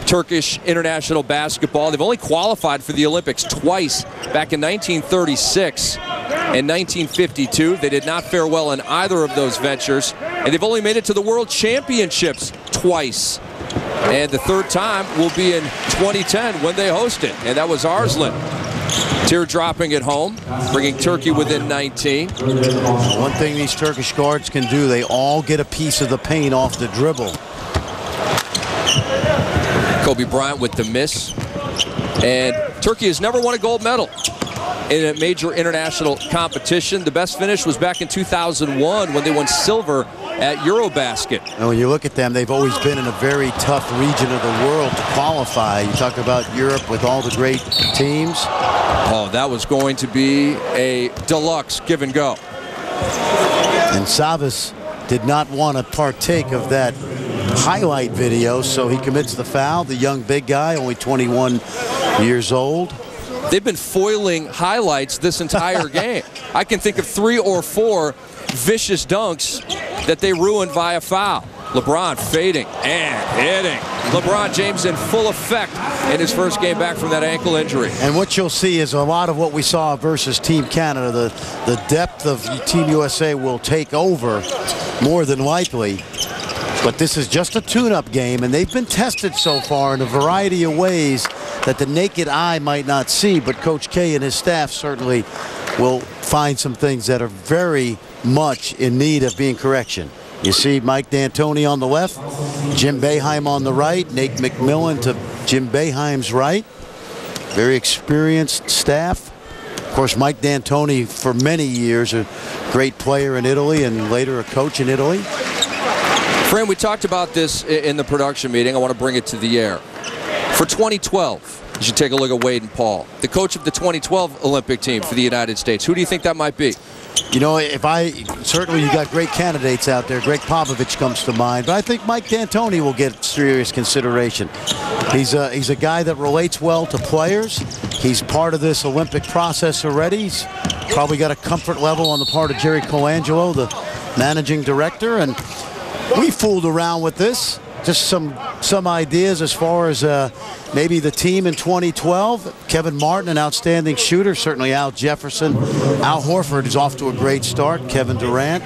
Turkish international basketball, they've only qualified for the Olympics twice, back in 1936 and 1952. They did not fare well in either of those ventures, and they've only made it to the World Championships twice. And the third time will be in 2010 when they host it, and that was Arslan. Teardropping at home, bringing Turkey within 19. One thing these Turkish guards can do, they all get a piece of the paint off the dribble. Kobe Bryant with the miss. And Turkey has never won a gold medal in a major international competition. The best finish was back in 2001 when they won silver at Eurobasket. And when you look at them, they've always been in a very tough region of the world to qualify. You talk about Europe with all the great teams. Oh, that was going to be a deluxe give and go. And Savas did not want to partake of that highlight video, so he commits the foul. The young big guy, only 21 years old. They've been foiling highlights this entire game. I can think of 3 or 4 vicious dunks that they ruined via foul. LeBron fading and hitting. LeBron James in full effect in his first game back from that ankle injury. And what you'll see is a lot of what we saw versus Team Canada. The depth of Team USA will take over more than likely. But this is just a tune-up game, and they've been tested so far in a variety of ways that the naked eye might not see, but Coach K and his staff certainly will find some things that are very much in need of being correction. You see Mike D'Antoni on the left, Jim Boeheim on the right, Nate McMillan to Jim Boeheim's right. Very experienced staff. Of course, Mike D'Antoni for many years a great player in Italy and later a coach in Italy. Fran, we talked about this in the production meeting. I want to bring it to the air. For 2012, you should take a look at Wade and Paul, the coach of the 2012 Olympic team for the United States. Who do you think that might be? You know, certainly you got great candidates out there. Greg Popovich comes to mind, but I think Mike D'Antoni will get serious consideration. He's a guy that relates well to players. He's part of this Olympic process already. He's probably got a comfort level on the part of Jerry Colangelo, the managing director, and we fooled around with this. Just some ideas as far as maybe the team in 2012. Kevin Martin, an outstanding shooter. Certainly Al Jefferson. Al Horford is off to a great start. Kevin Durant.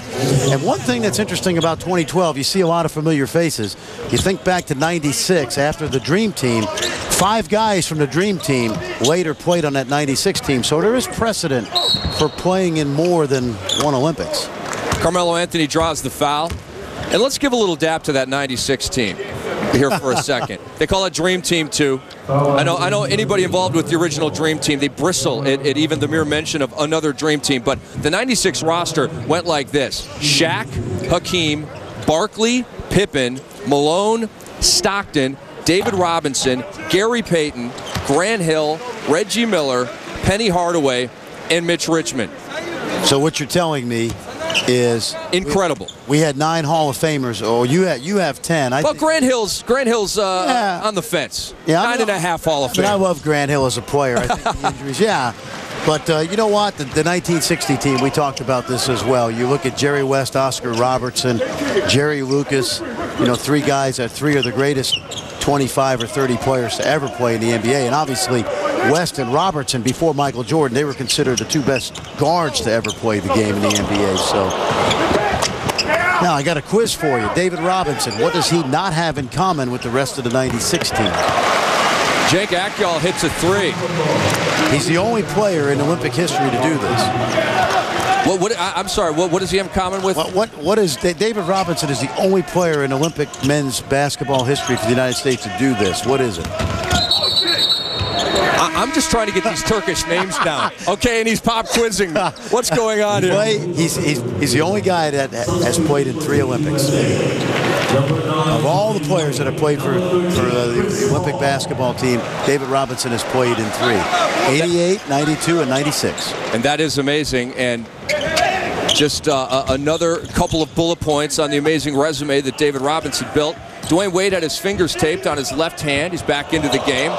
And one thing that's interesting about 2012, you see a lot of familiar faces. You think back to '96 after the Dream Team. 5 guys from the Dream Team later played on that '96 team. So there is precedent for playing in more than one Olympics. Carmelo Anthony draws the foul. And let's give a little dap to that '96 team here for a second. They call it Dream Team 2. I know anybody involved with the original Dream Team, they bristle at even the mere mention of another Dream Team. But the '96 roster went like this: Shaq, Hakeem, Barkley, Pippen, Malone, Stockton, David Robinson, Gary Payton, Grant Hill, Reggie Miller, Penny Hardaway, and Mitch Richmond. So what you're telling me is incredible. We had 9 Hall of Famers, or you have 10. Well, Grant Hill's on the fence. Yeah, 9.5 Hall of Fame. I love Grant Hill as a player. I think the injuries, yeah. But you know what? The 1960 team, we talked about this as well. You look at Jerry West, Oscar Robertson, Jerry Lucas, 3 guys that 3 are the greatest 25 or 30 players to ever play in the NBA. And obviously, West and Robertson, before Michael Jordan, they were considered the 2 best guards to ever play the game in the NBA. So now I got a quiz for you. David Robinson, what does he not have in common with the rest of the 96 team? Jake Akyol hits a 3. He's the only player in Olympic history to do this. I'm sorry, what does he have in common with? What is David Robinson is the only player in Olympic men's basketball history for the United States to do this. What is it? I'm just trying to get these Turkish names down. Okay, and he's pop quizzing me. What's going on here? He's the only guy that has played in 3 Olympics. Of all the players that have played for the Olympic basketball team, David Robinson has played in 3. 88, 92, and 96. And that is amazing. And just another couple of bullet points on the amazing resume that David Robinson built. Dwyane Wade had his fingers taped on his left hand. He's back into the game.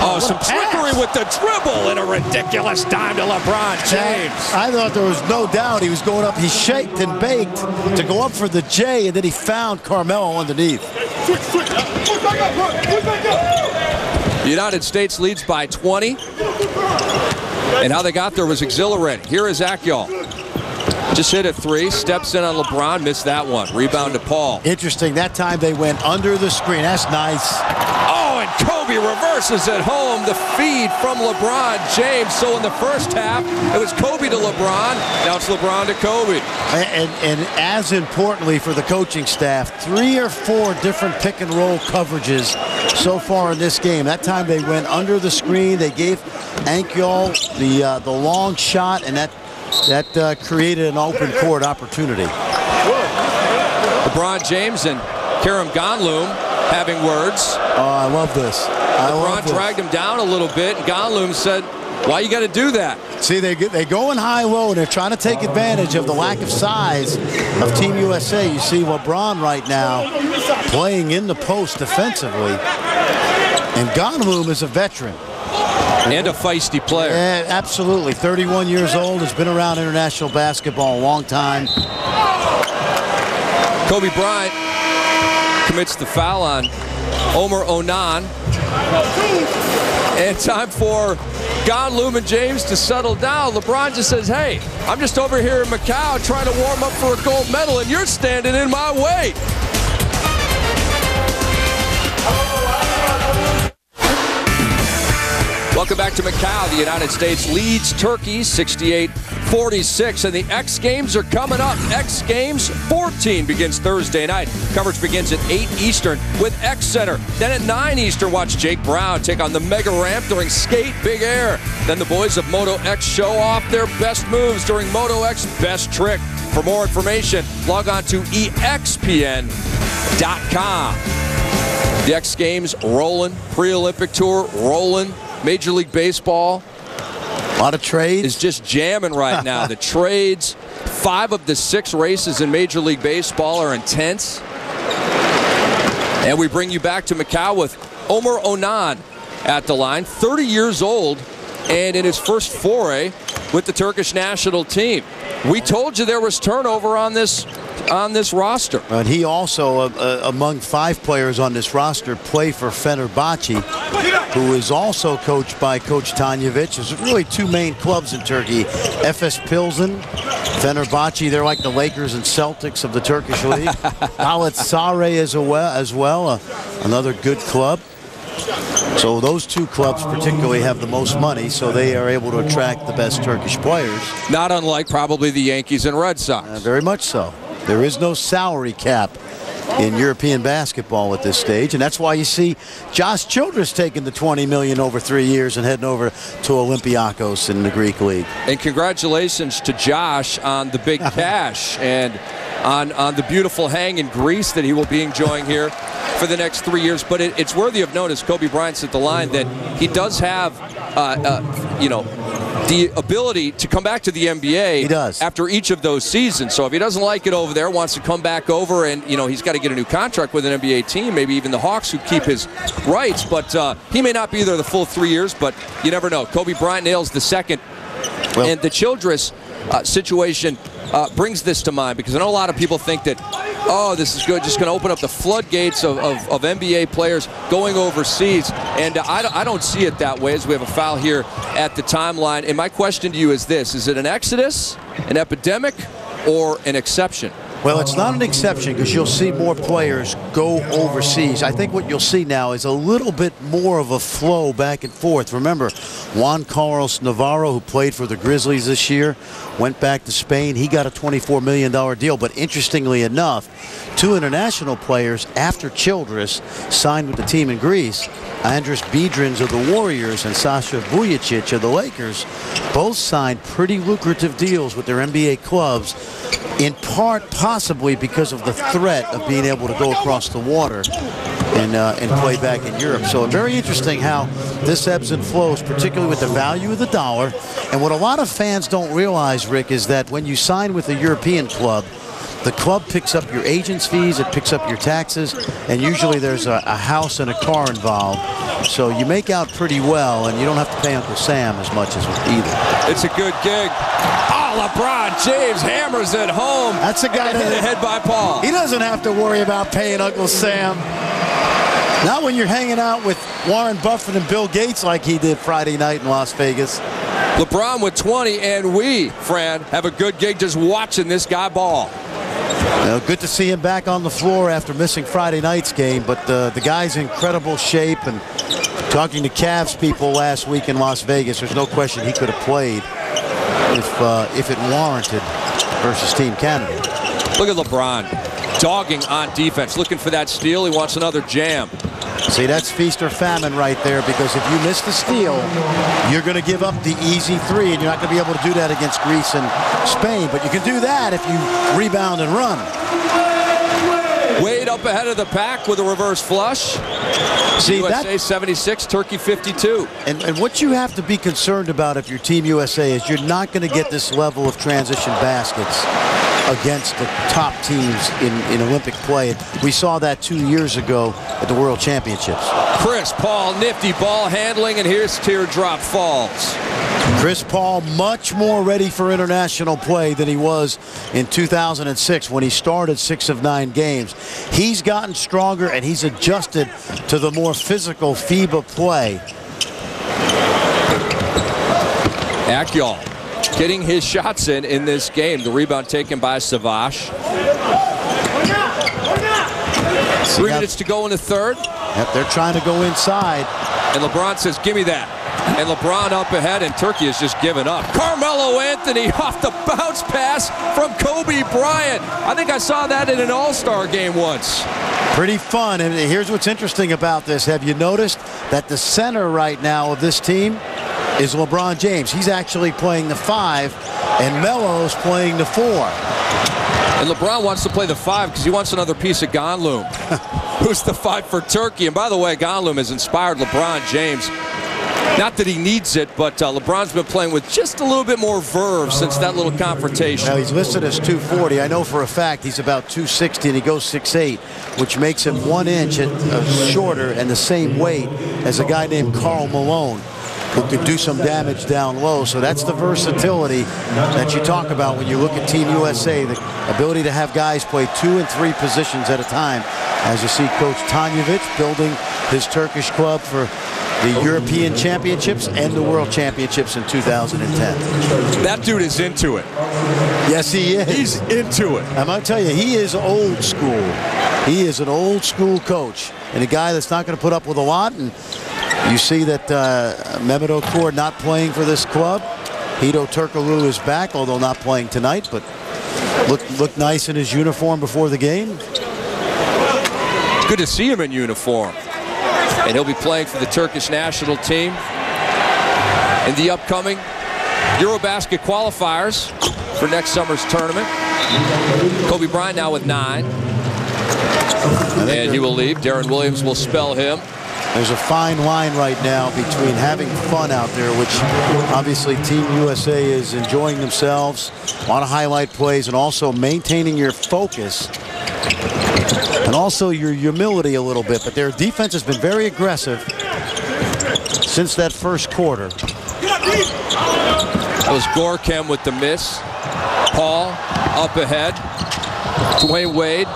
Oh, some trickery with the dribble and a ridiculous dime to LeBron James. I thought there was no doubt he was going up. He shaked and baked to go up for the J, and then he found Carmelo underneath. The United States leads by 20. And how they got there was exhilarating. Here is Akyol. Just hit a 3, steps in on LeBron, missed that one. Rebound to Paul. Interesting. That time they went under the screen. That's nice. Oh, and Kobe reverses at home. The feed from LeBron James. So in the first half, it was Kobe to LeBron. Now it's LeBron to Kobe. And as importantly for the coaching staff, 3 or 4 different pick and roll coverages so far in this game. That time they went under the screen. They gave Akyol the long shot, and that created an open court opportunity. LeBron James and Karim Gonloom having words. Oh, I love this. LeBron dragged him down a little bit, and Gonloom said, why you got to do that? See, they go in high-low, and they're trying to take advantage of the lack of size of Team USA. You see LeBron right now playing in the post defensively, and Gonloom is a veteran. And a feisty player. Yeah, absolutely. 31 years old, has been around international basketball a long time. Kobe Bryant commits the foul on Omer Onan. And time for Gonloom and James to settle down. LeBron just says, hey, I'm just over here in Macau trying to warm up for a gold medal, and you're standing in my way. Welcome back to Macau. The United States leads Turkey 68-46, and the X Games are coming up. X Games 14 begins Thursday night. Coverage begins at 8 Eastern with X Center. Then at 9 Eastern, watch Jake Brown take on the mega ramp during Skate Big Air. Then the boys of Moto X show off their best moves during Moto X Best Trick. For more information, log on to EXPN.com. The X Games rolling, pre-Olympic tour rolling. Major League Baseball, a lot of trades, is just jamming right now. The trades, 5 of the 6 races in Major League Baseball are intense. And we bring you back to Macau with Omer Onan at the line, 30 years old, and in his first foray with the Turkish national team. We told you there was turnover on this roster. And he also, among 5 players on this roster, play for Fenerbahce, who is also coached by Coach Tanjevic. There's really 2 main clubs in Turkey, Efes Pilsen, Fenerbahce. They're like the Lakers and Celtics of the Turkish league. Galatasaray as well, another good club. So those 2 clubs particularly have the most money, so they are able to attract the best Turkish players. Not unlike probably the Yankees and Red Sox. Very much so. There is no salary cap in European basketball at this stage, and that's why you see Josh Childress taking the $20 million over 3 years and heading over to Olympiakos in the Greek league. And congratulations to Josh on the big cash. And on the beautiful hang in Greece that he will be enjoying here for the next 3 years. But it's worthy of note, as Kobe Bryant at the line, that he does have, the ability to come back to the NBA. He does. After each of those seasons. So if he doesn't like it over there, wants to come back over, and he's got to get a new contract with an NBA team, maybe even the Hawks, who keep his rights. But he may not be there the full 3 years, but you never know. Kobe Bryant nails the second. Well, and the Childress situation brings this to mind, because I know a lot of people think that, oh, this is good, just going to open up the floodgates of NBA players going overseas. And I don't see it that way, as we have a foul here at the timeline. And my question to you is this: is it an exodus, an epidemic, or an exception? Well, it's not an exception, because you'll see more players go overseas. I think what you'll see now is a little bit more of a flow back and forth. Remember, Juan Carlos Navarro, who played for the Grizzlies this year, went back to Spain. He got a $24 million deal. But interestingly enough, two international players after Childress signed with the team in Greece, Andris Biedrins of the Warriors and Sasha Vujacic of the Lakers, both signed pretty lucrative deals with their NBA clubs, in part possibly because of the threat of being able to go across the water and play back in Europe. So very interesting how this ebbs and flows, particularly with the value of the dollar. And what a lot of fans don't realize, Rick, is that when you sign with a European club, the club picks up your agent's fees, it picks up your taxes, and usually there's a house and a car involved. So you make out pretty well, and you don't have to pay Uncle Sam as much as either. It's a good gig. Oh, LeBron James hammers it home. That's a guy that hit ahead by Paul. He doesn't have to worry about paying Uncle Sam. Not when you're hanging out with Warren Buffett and Bill Gates like he did Friday night in Las Vegas. LeBron with 20, and we, Fran, have a good gig just watching this guy ball. Well, good to see him back on the floor after missing Friday night's game, but the guy's in incredible shape. And talking to Cavs people last week in Las Vegas, there's no question he could have played if it warranted versus Team Canada. Look at LeBron dogging on defense, looking for that steal. He wants another jam. See, that's feast or famine right there, because if you miss the steal, you're going to give up the easy three, and you're not going to be able to do that against Greece and Spain. But you can do that if you rebound and run. Wade up ahead of the pack with a reverse flush. See, USA 76, Turkey 52. And what you have to be concerned about if you're Team USA is you're not going to get this level of transition baskets against the top teams in Olympic play. We saw that 2 years ago at the World Championships. Chris Paul, nifty ball handling, and here's teardrop falls. Chris Paul much more ready for international play than he was in 2006 when he started 6 of 9 games. He's gotten stronger, and he's adjusted to the more physical FIBA play. Akyol getting his shots in this game. The rebound taken by Savage. 3 minutes to go in the third. Yep, they're trying to go inside. And LeBron says, give me that. And LeBron up ahead, and Turkey has just given up. Carmelo Anthony off the bounce pass from Kobe Bryant. I think I saw that in an All-Star game once. Pretty fun. And here's what's interesting about this. Have you noticed that the center right now of this team is LeBron James? He's actually playing the 5, and Melo's playing the 4. And LeBron wants to play the 5 because he wants another piece of Gonloom, who's the 5 for Turkey. And by the way, Gonloom has inspired LeBron James. Not that he needs it, but LeBron's been playing with just a little bit more verve since that little confrontation. Now, he's listed as 240. I know for a fact he's about 260, and he goes 6'8", which makes him 1 inch shorter and the same weight as a guy named Karl Malone, who could do some damage down low. So that's the versatility that you talk about when you look at Team USA, the ability to have guys play 2 and 3 positions at a time. As you see Coach Tanjevic building his Turkish club for the European Championships and the World Championships in 2010. That dude is into it. Yes, he is. He's into it. I'm going to tell you, he is old school. He is an old school coach and a guy that's not going to put up with a lot. And you see that Mehmet Okur not playing for this club. Hedo Turkoglu is back, although not playing tonight, but looked nice in his uniform before the game. Good to see him in uniform. And he'll be playing for the Turkish national team in the upcoming Eurobasket qualifiers for next summer's tournament. Kobe Bryant now with 9. And he will leave. Darren Williams will spell him. There's a fine line right now between having fun out there, which obviously Team USA is enjoying themselves, a lot of highlight plays, and also maintaining your focus and also your humility a little bit. But their defense has been very aggressive since that first quarter. That was Gorkem with the miss. Paul up ahead. Dwyane Wade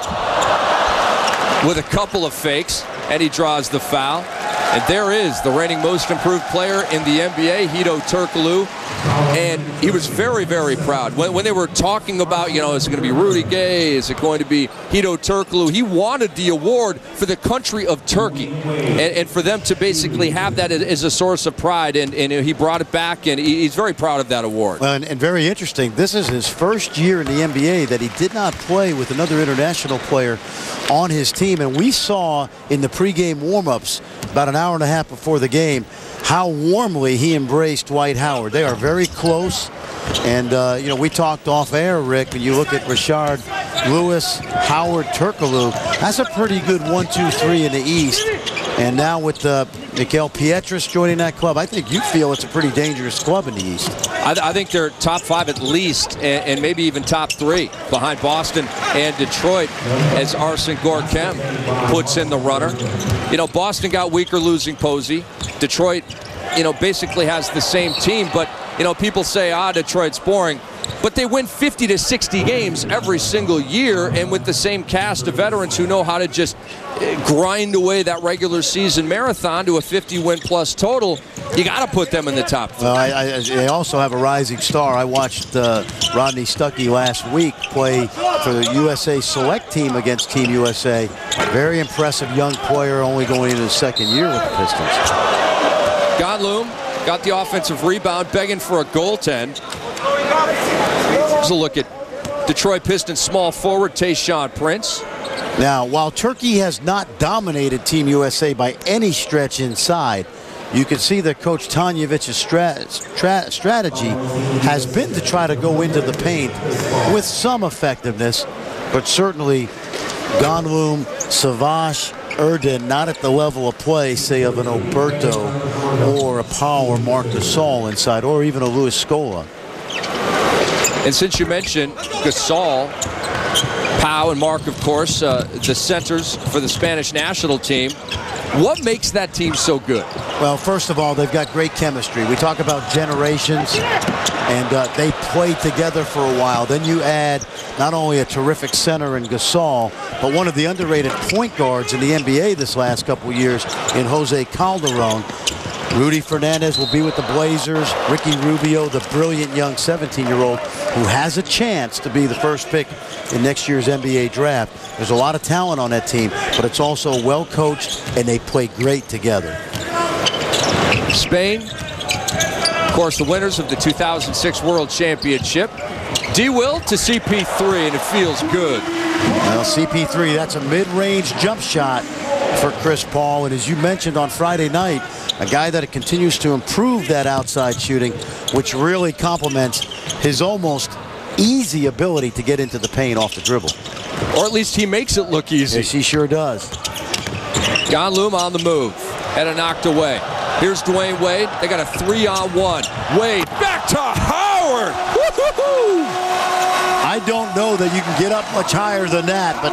with a couple of fakes, and he draws the foul. And there is the reigning most improved player in the NBA, Hedo Turkoglu. And he was very, very proud. When they were talking about, you know, is it going to be Rudy Gay? Is it going to be Hedo Turkoglu? He wanted the award for the country of Turkey. And for them to basically have that as a source of pride. And he brought it back, and he's very proud of that award. Well, and very interesting, this is his first year in the NBA that he did not play with another international player on his team. And we saw in the pregame warm-ups about an hour and a half before the game how warmly he embraced Dwight Howard. They are very close. And, you know, we talked off air, Rick, when you look at Rashard Lewis, Howard, Turkoglu, that's a pretty good 1-2-3 in the East. And now with Mikael Pietrus joining that club, I think you feel it's a pretty dangerous club in the East. I think they're top 5 at least, and maybe even top 3 behind Boston and Detroit as Arsene Gorkem puts in the runner. You know, Boston got weaker losing Posey. Detroit, you know, basically has the same team, but, you know, people say, Detroit's boring. But they win 50 to 60 games every single year, and with the same cast of veterans who know how to just grind away that regular season marathon to a 50-win-plus total, you got to put them in the top 3. Well, they also have a rising star. I watched Rodney Stuckey last week play for the USA Select team against Team USA. Very impressive young player, only going into his second year with the Pistons. Godloom got the offensive rebound, begging for a goaltend. Here's a look at Detroit Pistons small forward Tayshaun Prince. Now, while Turkey has not dominated Team USA by any stretch inside, you can see that Coach Tanjevic's strategy has been to try to go into the paint with some effectiveness, but certainly Godloom, Savage, Erden not at the level of play, say, of an Oberto or a Powell or Marc Gasol inside, or even a Luis Scola. And since you mentioned Gasol, Pau and Mark, of course, the centers for the Spanish national team, what makes that team so good? Well, first of all, they've got great chemistry. We talk about generations, and they played together for a while. Then you add not only a terrific center in Gasol, but one of the underrated point guards in the NBA this last couple years in Jose Calderon. Rudy Fernandez will be with the Blazers. Ricky Rubio, the brilliant young 17-year-old who has a chance to be the first pick in next year's NBA draft. There's a lot of talent on that team, but it's also well coached, and they play great together. Spain, of course, the winners of the 2006 World Championship. D-Will to CP3, and it feels good. Well, CP3, that's a mid-range jump shot for Chris Paul, and as you mentioned on Friday night, a guy that continues to improve that outside shooting, which really complements his almost easy ability to get into the paint off the dribble. Or at least he makes it look easy. Yes, he sure does. Godloom on the move. Had it knocked away. Here's Dwyane Wade. They got a 3-on-1. Wade back to Howard. Woo-hoo-hoo! I don't know that you can get up much higher than that, but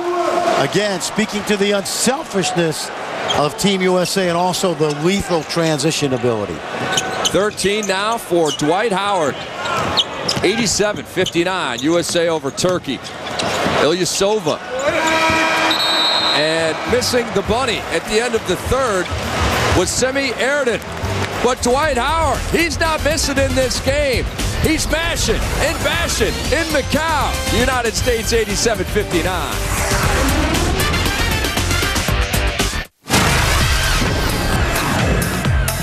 again, speaking to the unselfishness of Team USA and also the lethal transition ability. 13 now for Dwight Howard. 87-59, USA over Turkey. Ilyasova. And missing the bunny at the end of the third was Semi Erden. But Dwight Howard, he's not missing in this game. He's mashing and bashing in Macau. United States 87-59.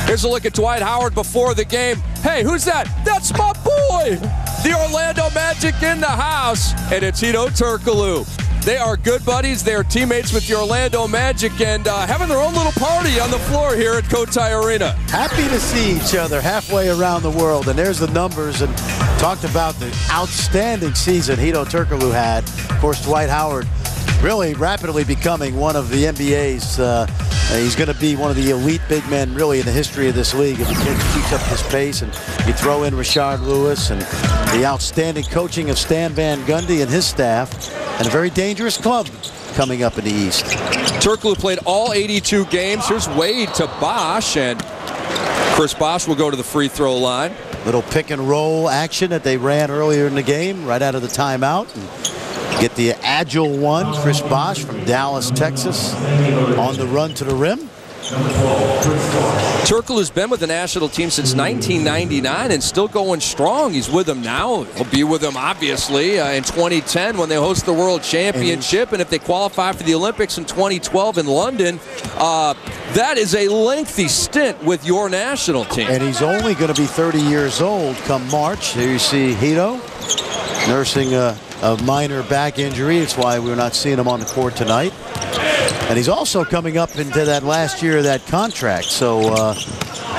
Here's a look at Dwight Howard before the game. Hey, who's that? That's my boy! The Orlando Magic in the house, and it's Hedo Turkoglu. They are good buddies. They are teammates with the Orlando Magic and having their own little party on the floor here at Cotai Arena. Happy to see each other halfway around the world. And there's the numbers, and talked about the outstanding season Hedo Turkoglu had. Of course, Dwight Howard really rapidly becoming one of the NBA's. He's going to be one of the elite big men really in the history of this league if he keeps up this pace. And you throw in Rashard Lewis and the outstanding coaching of Stan Van Gundy and his staff, and a very dangerous club coming up in the East. Turkoglu played all 82 games. Here's Wade to Bosh, and Chris Bosh will go to the free throw line. Little pick and roll action that they ran earlier in the game right out of the timeout. And get the agile one, Chris Bosh from Dallas, Texas, on the run to the rim. Turkoglu's been with the national team since 1999 and still going strong. He's with them now. He'll be with them, obviously, in 2010 when they host the World Championship. And if they qualify for the Olympics in 2012 in London, that is a lengthy stint with your national team. And he's only going to be 30 years old come March. Here you see Hedo nursing a minor back injury. It's why we're not seeing him on the court tonight. And he's also coming up into that last year of that contract. So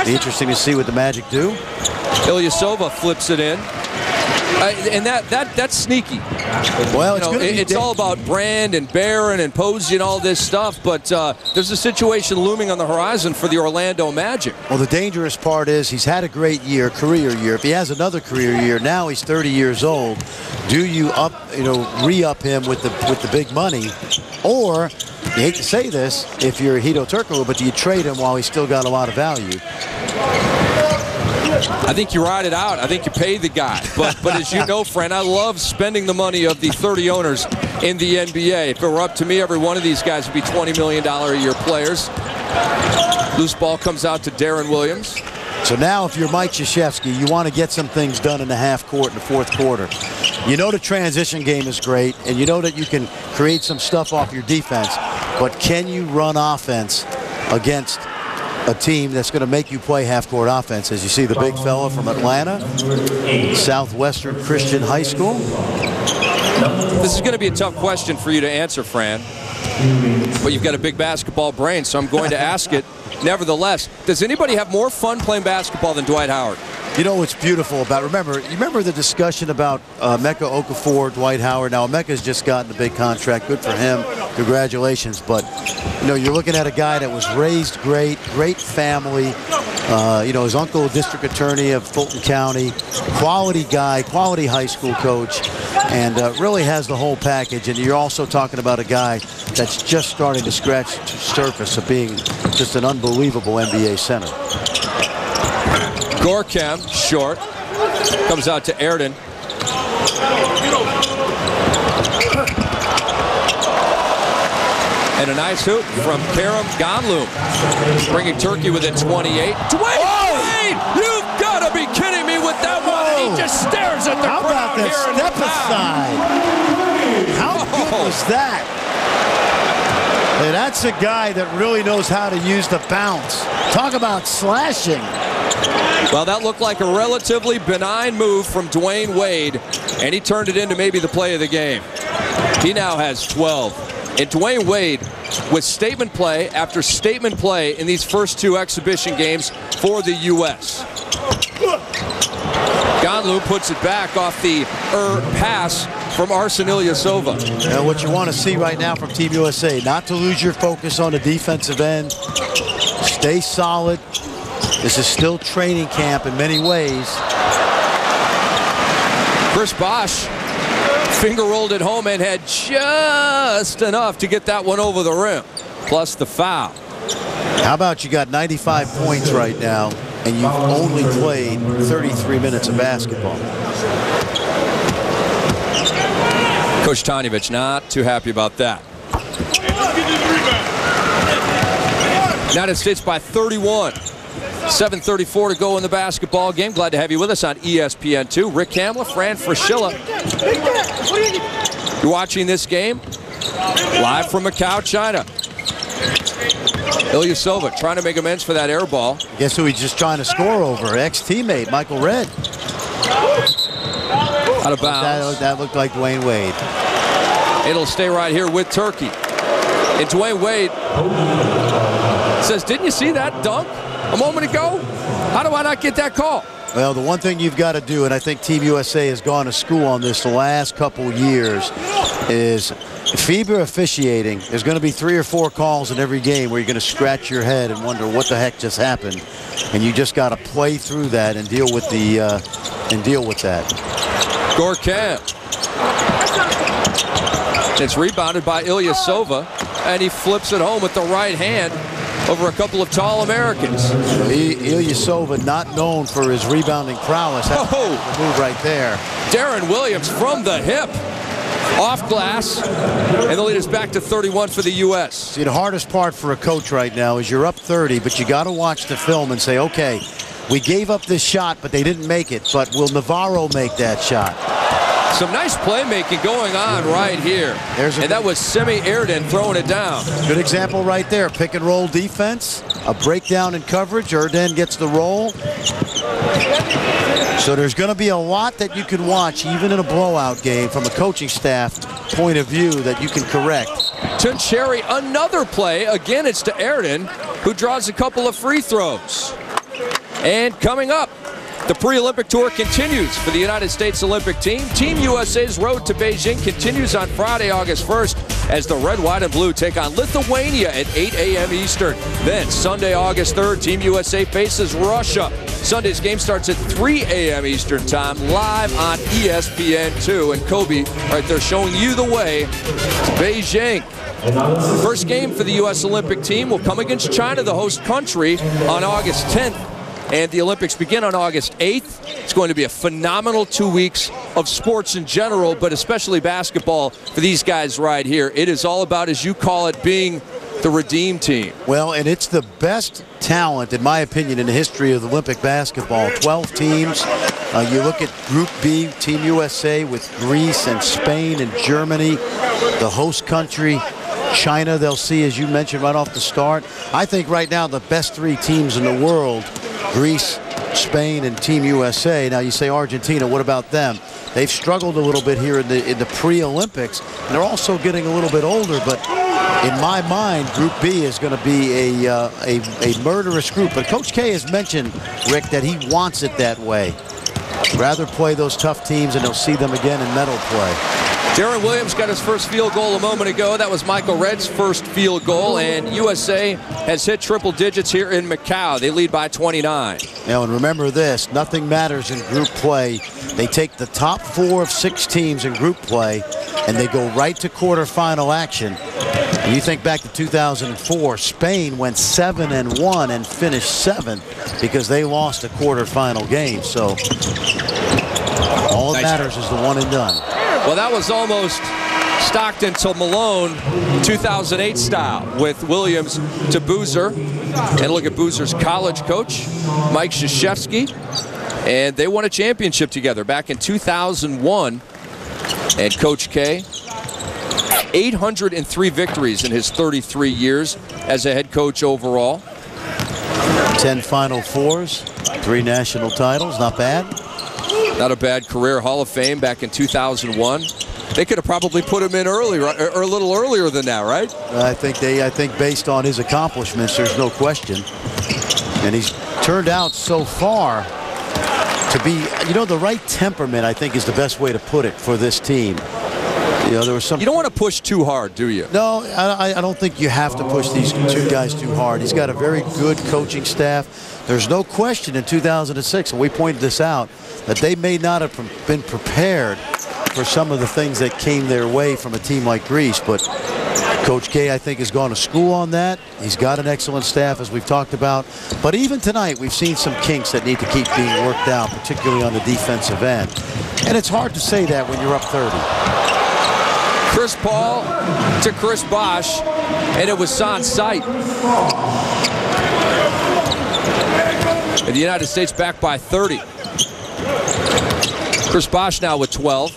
be interesting to see what the Magic do. Ilyasova flips it in. And that's sneaky. Well, it's all about brand and Barron and Posey and all this stuff, but there's a situation looming on the horizon for the Orlando Magic. Well, the dangerous part is he's had a great year, career year. If he has another career year, now he's 30 years old. Do you re-up him with the big money, or you hate to say this if you're Hedo Turkoglu, but do you trade him while he's still got a lot of value? I think you ride it out. I think you pay the guy. But as you know, friend, I love spending the money of the 30 owners in the NBA. If it were up to me, every one of these guys would be $20 million a year players. Loose ball comes out to Darren Williams. So now if you're Mike Krzyzewski, you want to get some things done in the half court in the fourth quarter. You know the transition game is great, and you know that you can create some stuff off your defense, but can you run offense against a team that's going to make you play half-court offense? As you see the big fella from Atlanta, Southwestern Christian High School. This is going to be a tough question for you to answer, Fran. But you've got a big basketball brain, so I'm going to ask it. Nevertheless, does anybody have more fun playing basketball than Dwight Howard? You know what's beautiful about, remember the discussion about Emeka Okafor, Dwight Howard. Now, Emeka's just gotten a big contract. Good for him. Congratulations. But, you're looking at a guy that was raised great family. His uncle, district attorney of Fulton County. Quality guy, quality high school coach. And really has the whole package. And you're also talking about a guy that's just starting to scratch the surface of being just an unbelievable NBA center. Gorkem, short. Comes out to Airden. And a nice hoop from Karim Gonloom. Bringing Turkey within 28. Dwyane Wade! You've got to be kidding me with that one. And he just stares at the crowd. How about that step aside? How good was that? Hey, that's a guy that really knows how to use the bounce. Talk about slashing. Well, that looked like a relatively benign move from Dwyane Wade, and he turned it into maybe the play of the game. He now has 12. And Dwyane Wade with statement play after statement play in these first two exhibition games for the U.S. Gonloom puts it back off the pass from Arsen Ilyasova. And what you want to see right now from Team USA, not to lose your focus on the defensive end. Stay solid. This is still training camp in many ways. Chris Bosh finger rolled it home and had just enough to get that one over the rim, plus the foul. How about you got 95 points right now, and you've only played 33 minutes of basketball? Coach Tanjevic not too happy about that. United States by 31. 7:34 to go in the basketball game. Glad to have you with us on ESPN2. Rick Kamla, Fran Fraschilla. You're watching this game live from Macau, China. Ilyasova trying to make amends for that air ball. Guess who he's just trying to score over? Ex-teammate Michael Redd. Out of bounds. That looked like Dwyane Wade. It'll stay right here with Turkey. And Dwyane Wade says, didn't you see that dunk a moment ago? How do I not get that call? Well, the one thing you've got to do, and I think Team USA has gone to school on this the last couple years, is FIBA officiating. There's going to be 3 or 4 calls in every game where you're going to scratch your head and wonder what the heck just happened, and you just got to play through that and deal with that. Gorkan. It's rebounded by Ilyasova, and he flips it home with the right hand over a couple of tall Americans. Ilyasova, not known for his rebounding prowess. That's the move right there. Darren Williams from the hip. Off glass, and the lead is back to 31 for the U.S. See, the hardest part for a coach right now is you're up 30, but you got to watch the film and say, okay, we gave up this shot, but they didn't make it. But will Navarro make that shot? Some nice playmaking going on right here. And that was Semi Erden throwing it down. Good example right there. Pick and roll defense. A breakdown in coverage. Erden gets the roll. So there's going to be a lot that you can watch, even in a blowout game, from a coaching staff point of view that you can correct. Tuncheri, another play. Again, it's to Erden, who draws a couple of free throws. And coming up, the pre-Olympic tour continues for the United States Olympic team. Team USA's road to Beijing continues on Friday, August 1st, as the red, white, and blue take on Lithuania at 8 a.m. Eastern. Then Sunday, August 3rd, Team USA faces Russia. Sunday's game starts at 3 a.m. Eastern time, live on ESPN2. And Kobe right there showing you the way to Beijing. First game for the U.S. Olympic team will come against China, the host country, on August 10th. And the Olympics begin on August 8th. It's going to be a phenomenal 2 weeks of sports in general, but especially basketball for these guys right here. It is all about, as you call it, being the redeem team. Well, and it's the best talent, in my opinion, in the history of Olympic basketball. 12 teams. You look at Group B, Team USA with Greece and Spain and Germany, the host country. China, they'll see, as you mentioned right off the start. I think right now the best 3 teams in the world, Greece, Spain, and Team USA. Now you say Argentina, what about them? They've struggled a little bit here in the pre-Olympics. They're also getting a little bit older, but in my mind, Group B is going to be a murderous group. But Coach K has mentioned, Rick, that he wants it that way. Rather play those tough teams, and they'll see them again in medal play. Darren Williams got his first field goal a moment ago. That was Michael Redd's first field goal, and USA has hit triple digits here in Macau. They lead by 29. Now, and remember this, nothing matters in group play. They take the top 4 of 6 teams in group play, and they go right to quarterfinal action. And you think back to 2004, Spain went 7-1 and finished 7th because they lost a quarterfinal game. So all that matters is the one and done. Well, that was almost Stockton to Malone 2008 style with Williams to Boozer. And look at Boozer's college coach, Mike Krzyzewski. And they won a championship together back in 2001. And Coach K, 803 victories in his 33 years as a head coach overall. 10 Final Fours, 3 national titles, not bad. Not a bad career. Hall of Fame back in 2001. They could have probably put him in early, or a little earlier than that, right? I think based on his accomplishments, there's no question. And he's turned out so far to be, the right temperament, I think, is the best way to put it for this team. There was some. You don't want to push too hard, do you? No, I don't think you have to push these 2 guys too hard. He's got a very good coaching staff. There's no question in 2006, and we pointed this out, that they may not have been prepared for some of the things that came their way from a team like Greece. But Coach K, I think, has gone to school on that. He's got an excellent staff, as we've talked about. But even tonight, we've seen some kinks that need to keep being worked out, particularly on the defensive end. And it's hard to say that when you're up 30. Chris Paul to Chris Bosh, and it was on sight. And the United States back by 30. Chris Bosh now with 12.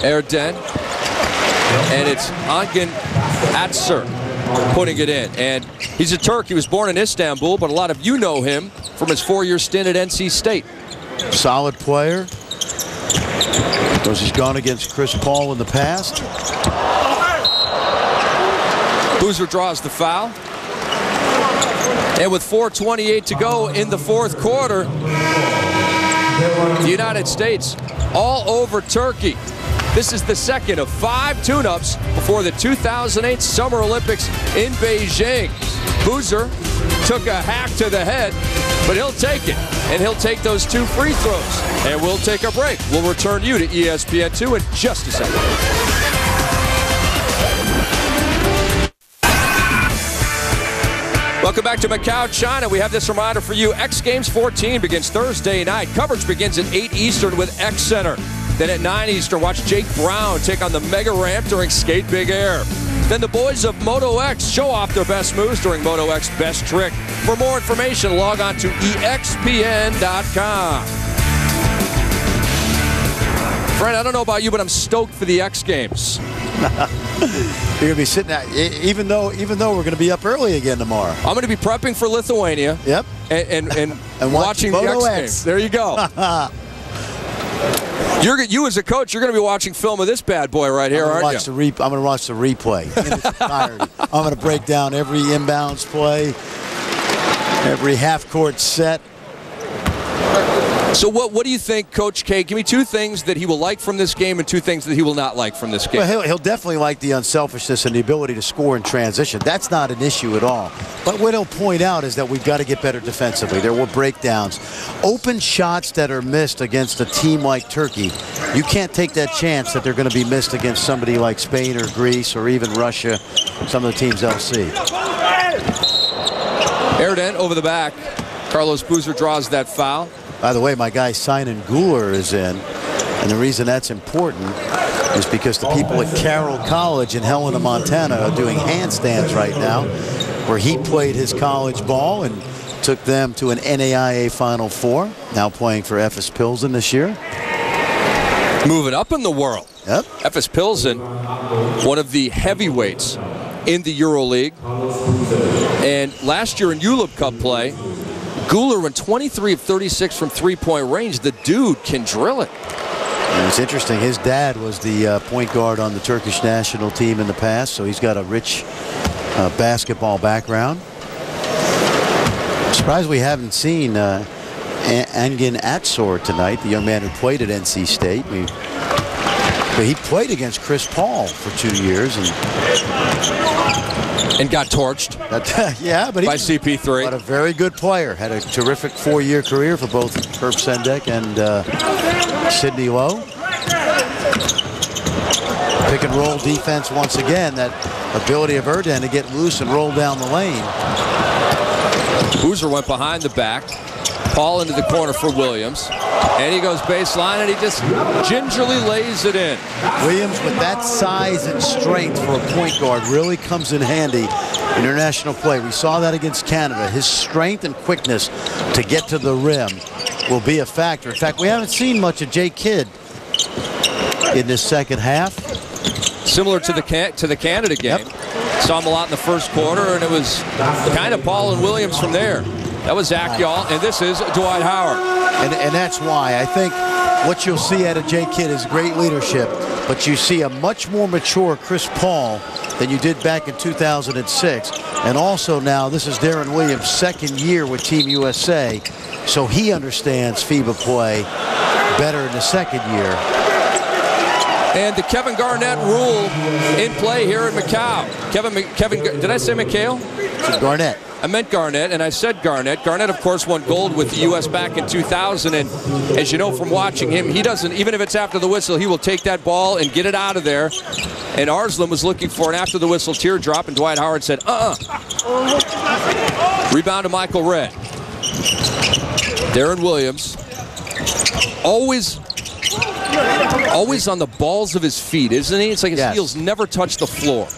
Erden. And it's Angin Atser putting it in. And he's a Turk. He was born in Istanbul, but a lot of you know him from his 4-year stint at NC State. Solid player. Because he's gone against Chris Paul in the past. Boozer draws the foul. And with 4:28 to go in the fourth quarter, the United States all over Turkey. This is the second of 5 tune-ups before the 2008 Summer Olympics in Beijing. Boozer took a hack to the head, but he'll take it. And he'll take those 2 free throws. And we'll take a break. We'll return you to ESPN2 in just a second. Welcome back to Macau, China. We have this reminder for you. X Games 14 begins Thursday night. Coverage begins at 8 Eastern with X Center. Then at 9 Eastern, watch Jake Brown take on the mega ramp during Skate Big Air. Then the boys of Moto X show off their best moves during Moto X Best Trick. For more information, log on to EXPN.com. Fred, I don't know about you, but I'm stoked for the X Games. You're going to be sitting out, even though we're going to be up early again tomorrow. I'm going to be prepping for Lithuania. Yep. And watching the X Games. There you go. You as a coach, you're going to be watching film of this bad boy right here, aren't you? I'm going to watch the replay in its entirety. I'm going to break down every inbounds play, every half-court set. So what do you think, Coach K? Give me 2 things that he will like from this game and 2 things that he will not like from this game. Well, he'll definitely like the unselfishness and the ability to score in transition. That's not an issue at all. But what he'll point out is that we've got to get better defensively. There were breakdowns. Open shots that are missed against a team like Turkey, you can't take that chance that they're going to be missed against somebody like Spain or Greece or even Russia, some of the teams they'll see. Erden over the back. Carlos Boozer draws that foul. By the way, my guy Simon Guler is in, and the reason that's important is because the people at Carroll College in Helena, Montana are doing handstands right now, where he played his college ball and took them to an NAIA Final Four, now playing for Efes Pilsen this year. Moving up in the world. Yep. Efes Pilsen, one of the heavyweights in the EuroLeague. And last year in ULIP Cup play, Guler went 23 of 36 from three-point range. The dude can drill it. And it's interesting. His dad was the point guard on the Turkish national team in the past, so he's got a rich basketball background. I'm surprised we haven't seen Engin Atsor tonight, the young man who played at NC State. But he played against Chris Paul for 2 years and got torched. Yeah, but by CP3. But a very good player. Had a terrific 4-year career for both Herb Sendek and Sidney Lowe. Pick and roll defense once again. That ability of Erden to get loose and roll down the lane. Boozer went behind the back. Paul into the corner for Williams. And he goes baseline, and he just gingerly lays it in. Williams, with that size and strength for a point guard, really comes in handy in international play. We saw that against Canada. His strength and quickness to get to the rim will be a factor. In fact, we haven't seen much of Jay Kidd in this second half. Similar to the Canada game. Yep. Saw him a lot in the first quarter, and it was kind of Paul and Williams from there. That was Zach Yall, and this is Dwight Howard. And that's why I think what you'll see out of Jay Kidd is great leadership, but you see a much more mature Chris Paul than you did back in 2006. And also now, this is Darren Williams' second year with Team USA, so he understands FIBA play better in the second year. And the Kevin Garnett rule in play here in Macau. Kevin, did I say McHale? It's Garnett. I meant Garnett, and I said Garnett. Garnett, of course, won gold with the U.S. back in 2000, and as you know from watching him, he doesn't, even if it's after the whistle, he will take that ball and get it out of there. And Arslan was looking for an after-the-whistle teardrop, and Dwight Howard said, Rebound to Michael Redd. Darren Williams, always on the balls of his feet, isn't he? It's like his heels never touch the floor.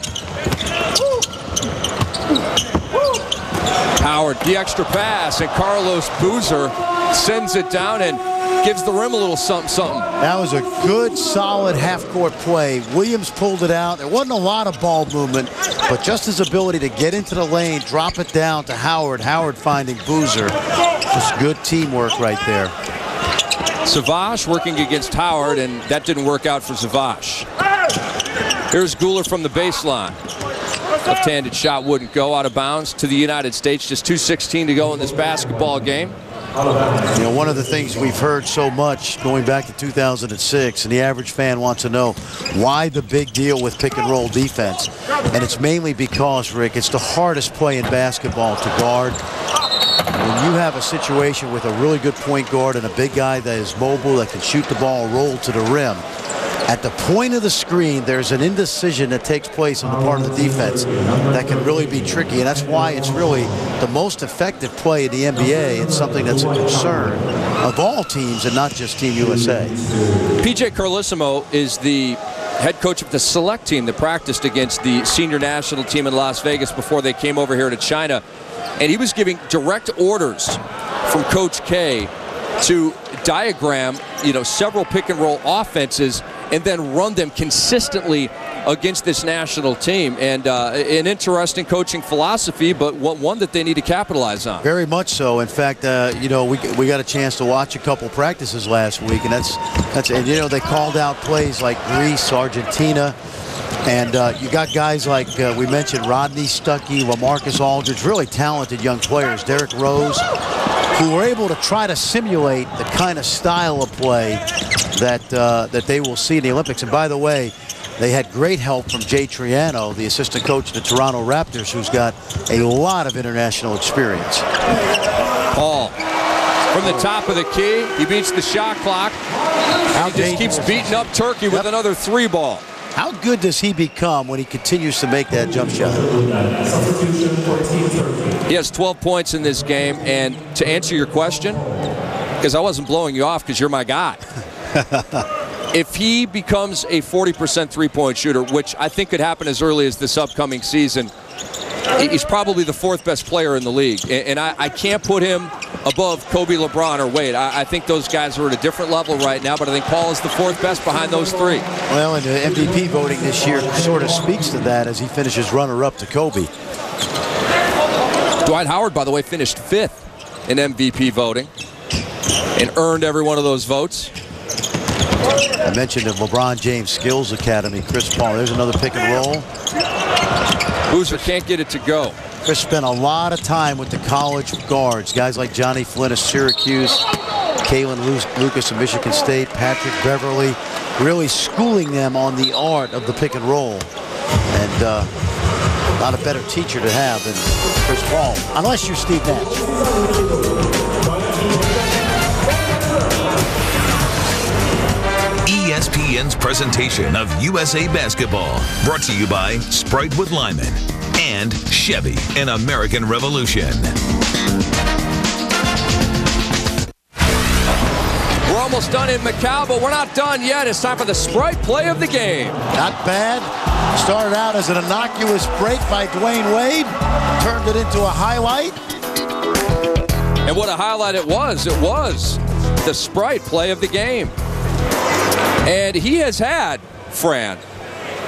Howard, the extra pass, and Carlos Boozer sends it down and gives the rim a little something. That was a good, solid half-court play. Williams pulled it out. There wasn't a lot of ball movement, but just his ability to get into the lane, drop it down to Howard. Howard finding Boozer. Just good teamwork right there. Savage working against Howard, and that didn't work out for Savage. Here's Guler from the baseline. Left-handed shot wouldn't go, out of bounds to the United States. Just 2:16 to go in this basketball game. You know, one of the things we've heard so much going back to 2006, and the average fan wants to know why the big deal with pick and roll defense. And it's mainly because, Rick, it's the hardest play in basketball to guard. When you have a situation with a really good point guard and a big guy that is mobile, that can shoot the ball, roll to the rim, at the point of the screen, there's an indecision that takes place on the part of the defense that can really be tricky. And that's why it's really the most effective play in the NBA. It's something that's a concern of all teams and not just Team USA. PJ Carlissimo is the head coach of the select team that practiced against the senior national team in Las Vegas before they came over here to China. And he was giving direct orders from Coach K to diagram, several pick and roll offenses and then run them consistently against this national team. And an interesting coaching philosophy, but one that they need to capitalize on. Very much so. In fact, we got a chance to watch a couple practices last week, and they called out plays like Greece, Argentina, and you got guys like we mentioned, Rodney Stuckey, LaMarcus Aldridge, really talented young players, Derrick Rose, who were able to try to simulate the kind of style of play that they will see in the Olympics. And by the way, they had great help from Jay Triano, the assistant coach of the Toronto Raptors, who's got a lot of international experience. Paul from the top of the key. He beats the shot clock. He just keeps beating up Turkey with another 3-ball. How good does he become when he continues to make that jump shot? He has 12 points in this game. And to answer your question, because I wasn't blowing you off because you're my guy, if he becomes a 40% three-point shooter, which I think could happen as early as this upcoming season, he's probably the 4th best player in the league. And I can't put him above Kobe, LeBron, or Wade. I think those guys are at a different level right now, but I think Paul is the 4th best behind those 3. Well, and the MVP voting this year sort of speaks to that as he finishes runner-up to Kobe. Dwight Howard, by the way, finished 5th in MVP voting and earned every one of those votes. I mentioned the LeBron James Skills Academy, Chris Paul. There's another pick and roll. Boozer can't get it to go. Chris spent a lot of time with the college guards, guys like Johnny Flynn of Syracuse, Kalen Lucas of Michigan State, Patrick Beverly, really schooling them on the art of the pick and roll. And not a better teacher to have than Chris Paul, unless you're Steve Nash. ESPN's presentation of USA Basketball, brought to you by Sprite with Lyman and Chevy, an American Revolution. We're almost done in Macau, but we're not done yet. It's time for the Sprite play of the game. Not bad. Started out as an innocuous break by Dwyane Wade, turned it into a highlight. And what a highlight it was. It was the Sprite play of the game. And he has had, Fran,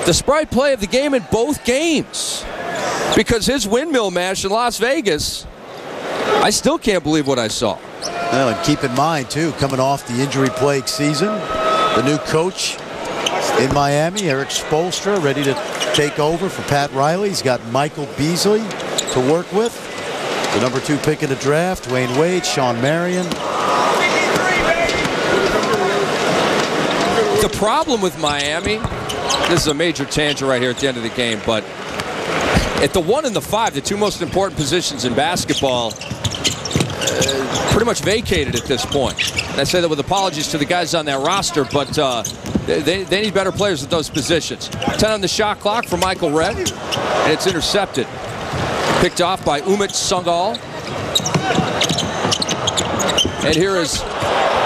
the Sprite play of the game in both games. Because his windmill mash in Las Vegas, I still can't believe what I saw. Well, and keep in mind, too, coming off the injury-plagued season, the new coach in Miami, Eric Spoelstra, ready to take over for Pat Riley. He's got Michael Beasley to work with. The number 2 pick in the draft, Dwyane Wade, Sean Marion. The problem with Miami, this is a major tangent right here at the end of the game, but at the 1 and the 5, the 2 most important positions in basketball, pretty much vacated at this point. And I say that with apologies to the guys on that roster, but they need better players at those positions. 10 on the shot clock for Michael Redd, and it's intercepted. Picked off by Umit Sungal. And here is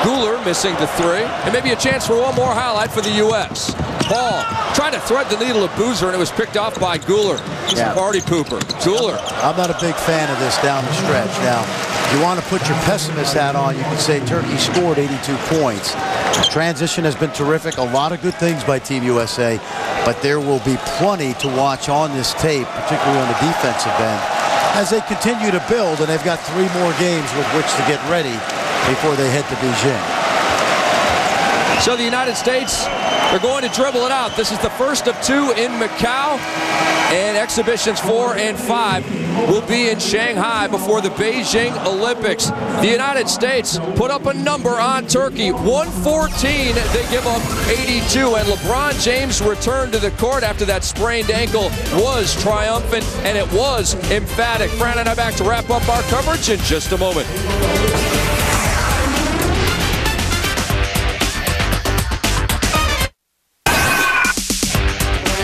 Guler missing the 3, and maybe a chance for one more highlight for the U.S. Paul trying to thread the needle of Boozer, and it was picked off by Guler. He's a party pooper. Guler. I'm not a big fan of this down the stretch. Now, if you want to put your pessimist hat on, you can say Turkey scored 82 points. Transition has been terrific. A lot of good things by Team USA, but there will be plenty to watch on this tape, particularly on the defensive end, as they continue to build, and they've got 3 more games with which to get ready before they head to Beijing. So the United States, they're going to dribble it out. This is the first of 2 in Macau, and exhibitions 4 and 5 will be in Shanghai before the Beijing Olympics. The United States put up a number on Turkey, 114. They give up 82, and LeBron James returned to the court after that sprained ankle was triumphant, and it was emphatic. Fran and I back to wrap up our coverage in just a moment.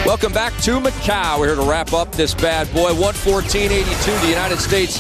Welcome back to Macau. We're here to wrap up this bad boy. 114-82. The United States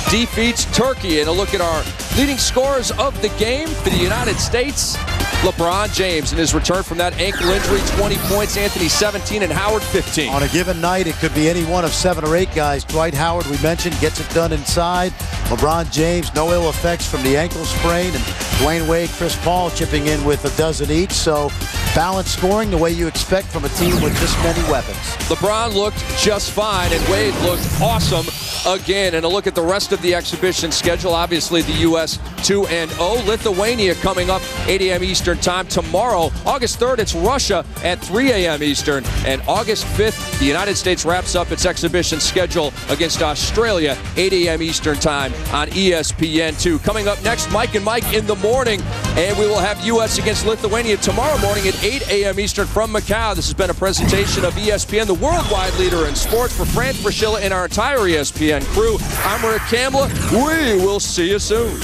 defeats Turkey. And a look at our leading scorers of the game for the United States. LeBron James in his return from that ankle injury, 20 points. Anthony 17 and Howard 15. On a given night, it could be any one of 7 or 8 guys. Dwight Howard, we mentioned, gets it done inside. LeBron James, no ill effects from the ankle sprain. And Dwyane Wade, Chris Paul chipping in with a dozen each. So balanced scoring the way you expect from a team with this many weapons. LeBron looked just fine, and Wade looked awesome again. And a look at the rest of the exhibition schedule. Obviously, the U.S. 2-0. Lithuania coming up 8 a.m. Eastern time tomorrow. August 3rd, it's Russia at 3 a.m. Eastern. And August 5th, the United States wraps up its exhibition schedule against Australia, 8 a.m. Eastern time on ESPN2. Coming up next, Mike and Mike in the morning. And we will have U.S. against Lithuania tomorrow morning at 8 a.m. Eastern from Macau. This has been a presentation of ESPN, the worldwide leader in sports. For Fran Fraschilla and our entire ESPN crew, I'm Rick Kamla. We will see you soon.